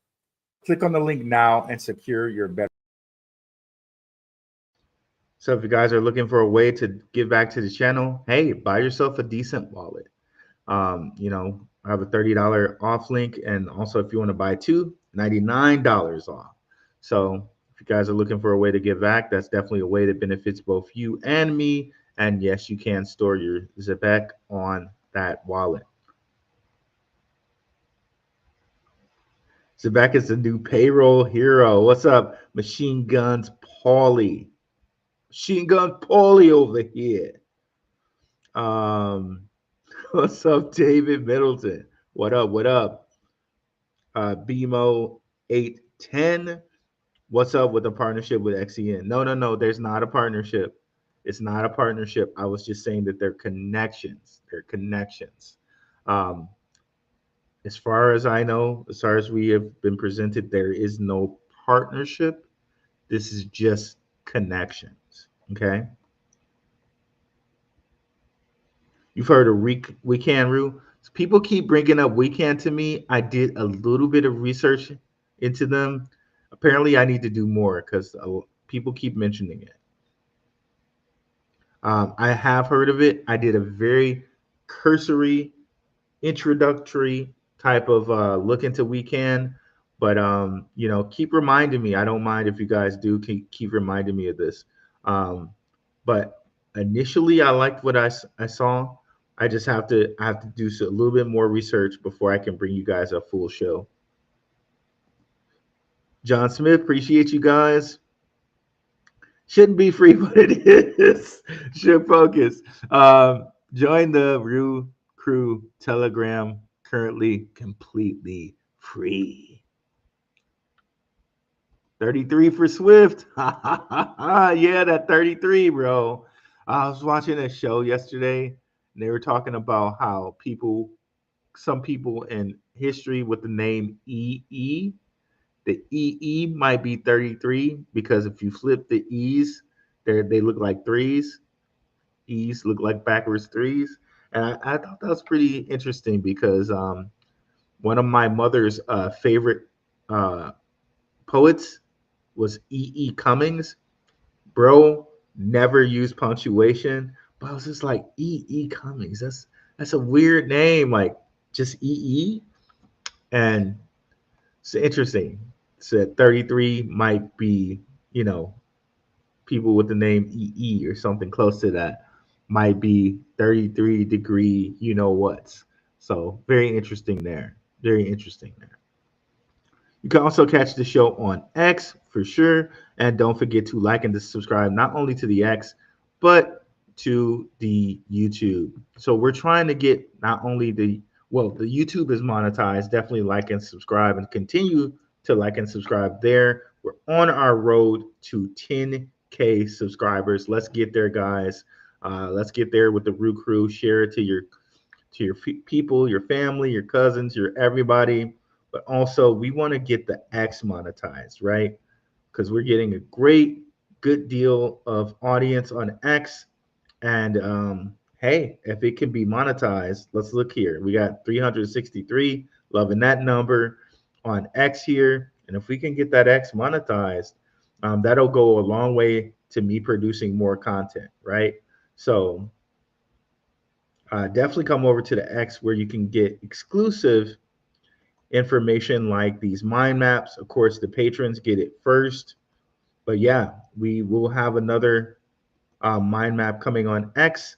Click on the link now and secure your better. So if you guys are looking for a way to give back to the channel, hey, buy yourself a DCENT wallet. I have a $30 off link. And also, if you want to buy two, $99 off. So if you guys are looking for a way to give back, that's definitely a way that benefits both you and me. And yes, you can store your ZEBEC on that wallet. ZEBEC is the new payroll hero. What's up, Machine Guns Paulie? Machine Gun Paulie over here. What's up, David Middleton? What up? What up? BMO 810. What's up with the partnership with XCN? No. There's not a partnership. It's not a partnership. I was just saying that they're connections. They're connections. As far as I know, as far as we have been presented, there is no partnership. This is just connections. Okay. You've heard of WeCanRoo. People keep bringing up WeCan to me. I did a little bit of research into them. Apparently, I need to do more because people keep mentioning it. I have heard of it. I did a very cursory, introductory type of look into WeCan, but keep reminding me. I don't mind if you guys do keep reminding me of this. But initially, I liked what I saw. I just have to do a little bit more research before I can bring you guys a full show. John Smith, appreciate you guys. Shouldn't be free, but it is. Should focus. Join the Rue Crew Telegram, currently completely free. 33 for Swift. Yeah, that 33, bro. I was watching a show yesterday, and they were talking about how some people in history with the name EE, the EE might be 33 because if you flip the E's, they look like threes. E's look like backwards threes. And I thought that was pretty interesting because one of my mother's favorite poets was E.E. Cummings. Bro, never used punctuation, but I was just like, E.E. Cummings. That's a weird name, like just E.E. And it's interesting. So 33 might be, people with the name EE or something close to that might be 33 degree, what's. So very interesting there. Very interesting there. You can also catch the show on X for sure. And don't forget to like and to subscribe not only to the X, but to the YouTube. So we're trying to get not only the YouTube is monetized. Definitely like and subscribe and continue to like and subscribe there. We're on our road to 10K subscribers. Let's get there, guys. Let's get there with the Rue Crew. Share it to your people, your family, your cousins, your everybody. But also, we want to get the X monetized, right? Because we're getting a good deal of audience on X. And hey, if it can be monetized, let's look here. We got 363, loving that number on X here. And if we can get that X monetized, that'll go a long way to me producing more content, right? So definitely come over to the X where you can get exclusive information like these mind maps. Of course, the patrons get it first. But yeah, we will have another mind map coming on X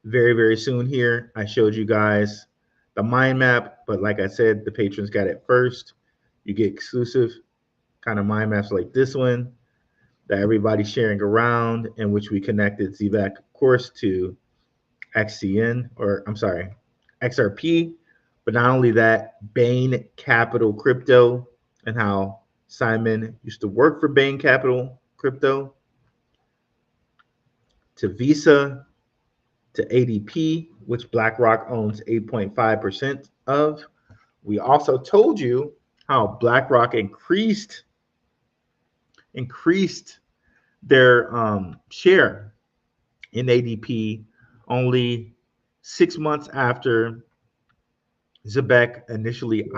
very, very soon here. I showed you guys the mind map, but like I said, the patrons got it first. You get exclusive kind of mind maps like this one that everybody's sharing around, in which we connected ZBCN, of course, to XCN, or I'm sorry, XRP. But not only that, Bain Capital Crypto, and how Simon used to work for Bain Capital Crypto, to Visa, to ADP, which BlackRock owns 8.5% of. We also told you how BlackRock increased their share in ADP only 6 months after ZEBEC initially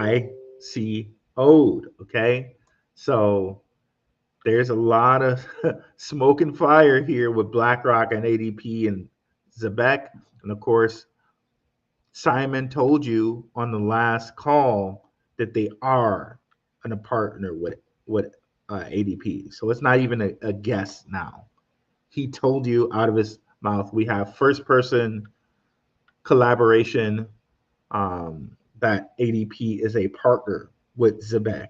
ICO'd. Okay, so there's a lot of smoke and fire here with BlackRock and ADP and ZEBEC, and of course, Simon told you on the last call that they are a partner with ADP. So it's not even a guess now. He told you out of his mouth. We have first person collaboration, that ADP is a partner with ZEBEC.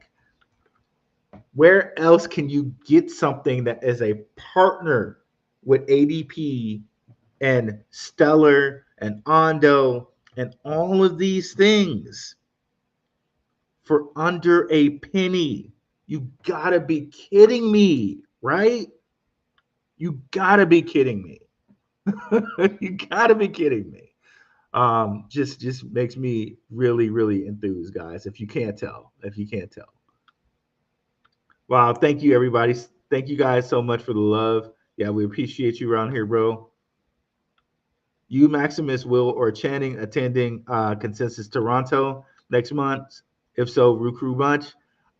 Where else can you get something that is a partner with ADP and Stellar and Ondo and all of these things for under a penny? You gotta be kidding me, right? You gotta be kidding me. You gotta be kidding me. Just makes me really, really enthused, guys. If you can't tell. Wow, thank you, everybody. Thank you guys so much for the love. Yeah, we appreciate you around here, bro. You, Maximus, Will, or Channing attending Consensus Toronto next month? If so, Recruit Bunch.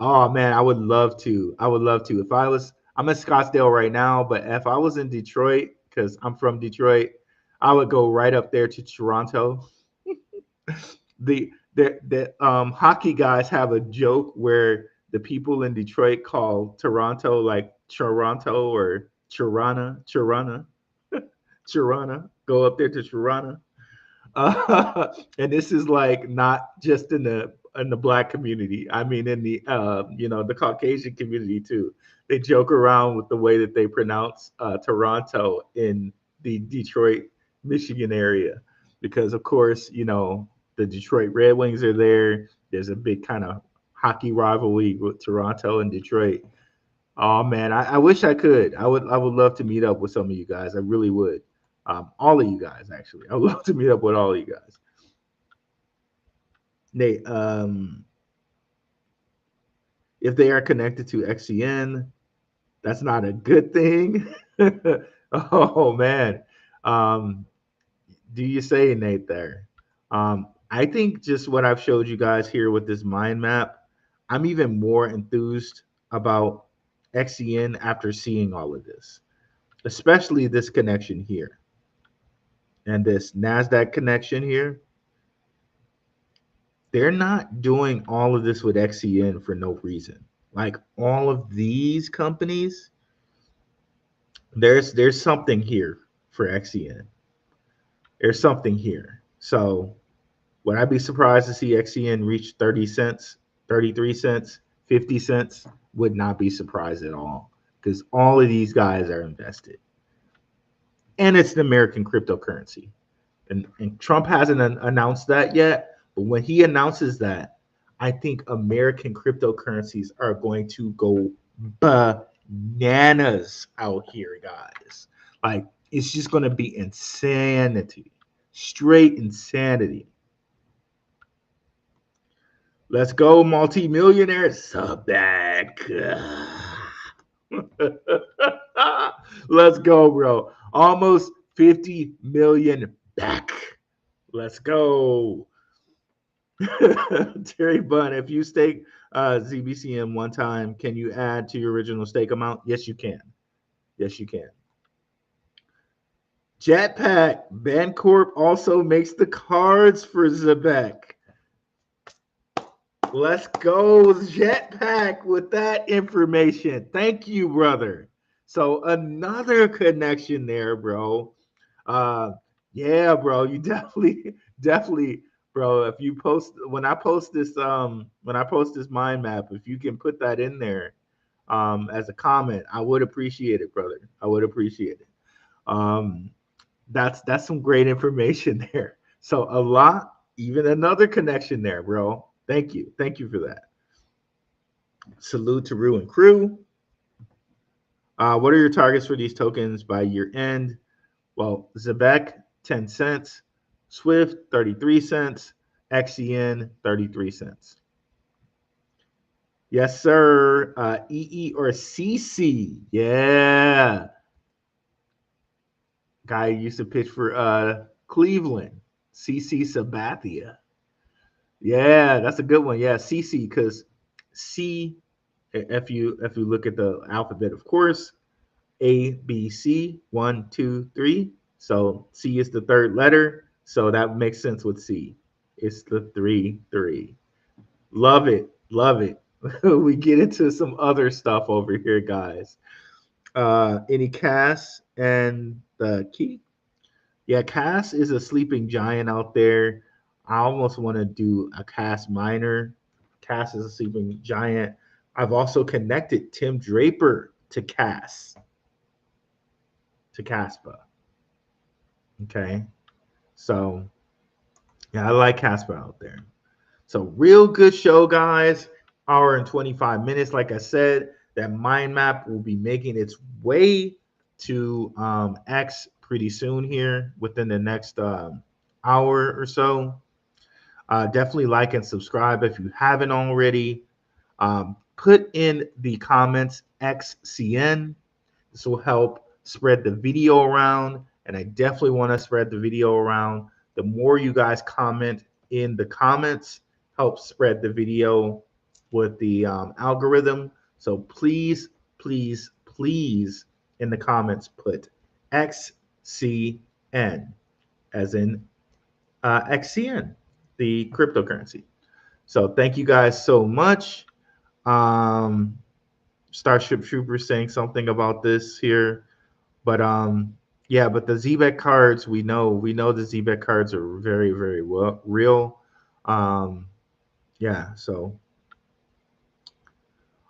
Oh man, I would love to. If I was, I'm in Scottsdale right now, but if I was in Detroit, because I'm from Detroit, I would go right up there to Toronto. the hockey guys have a joke where the people in Detroit call Toronto like Toronto or Tirana. Go up there to Tirana. And this is like not just in the black community. I mean, in the the Caucasian community too. They joke around with the way that they pronounce Toronto in the Detroit, Michigan area, because of course, the Detroit Red Wings are there. There's a big kind of hockey rivalry with Toronto and Detroit. Oh man, I wish I could. I would love to meet up with some of you guys. I really would. All of you guys, actually. I would love to meet up with all of you guys. Nate, if they are connected to XCN, that's not a good thing. Oh man. Do you say, Nate, there? I think just what I've showed you guys here with this mind map, I'm even more enthused about XCN after seeing all of this, especially this connection here and this NASDAQ connection here. They're not doing all of this with XCN for no reason. Like all of these companies, there's something here for XCN. There's something here. So would I be surprised to see XCN reach 30 cents, 33 cents, 50 cents? Would not be surprised at all, because all of these guys are invested. And it's an American cryptocurrency. And Trump hasn't announced that yet, but when he announces that, I think American cryptocurrencies are going to go bananas out here, guys. Like, it's just going to be insanity. Straight insanity. Let's go, multi-millionaire. ZEBEC. Let's go, bro. Almost 50 million back. Let's go. Terry Bunn, if you stake ZBCN one time, can you add to your original stake amount? Yes, you can. Yes, you can. Jetpack Bancorp also makes the cards for ZEBEC. Let's go, Jetpack, with that information. Thank you, brother. So another connection there, bro. Yeah, bro. You definitely, bro. If you post when I post this mind map, if you can put that in there as a comment, I would appreciate it, brother. I would appreciate it. That's some great information there. So even another connection there, bro. Thank you for that. Salute to Rue and crew. What are your targets for these tokens by year end? Well, ZEBEC 10 cents, Swift 33 cents, XCN 33 cents. Yes, sir. EE or CC. Yeah. Guy used to pitch for Cleveland. CC Sabathia. Yeah, that's a good one. Yeah, CC, because C, if you look at the alphabet, of course, A, B, C, 1, 2, 3. So C is the third letter. So that makes sense with C. It's the 3-3. Love it. Love it. We get into some other stuff over here, guys. Any Cass and the key? Yeah, Cass is a sleeping giant out there. I almost want to do a Cass minor. Cass is a sleeping giant. I've also connected Tim Draper to Cass, to Caspa. Okay. So, yeah, I like Caspa out there. So, real good show, guys. Hour and 25 minutes. Like I said, that mind map will be making its way to X pretty soon here within the next hour or so. Definitely like and subscribe if you haven't already. Put in the comments XCN. This will help spread the video around, and I definitely want to spread the video around. The more you guys comment in the comments, helps spread the video with the algorithm. So please, please, please, in the comments, put XCN, as in XCN, the cryptocurrency. So thank you guys so much. Starship Trooper saying something about this here, but yeah, but the ZBEC cards, we know the ZBEC cards are very, very real. Yeah, so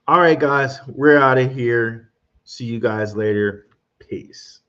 all right, guys, we're out of here. See you guys later. Peace.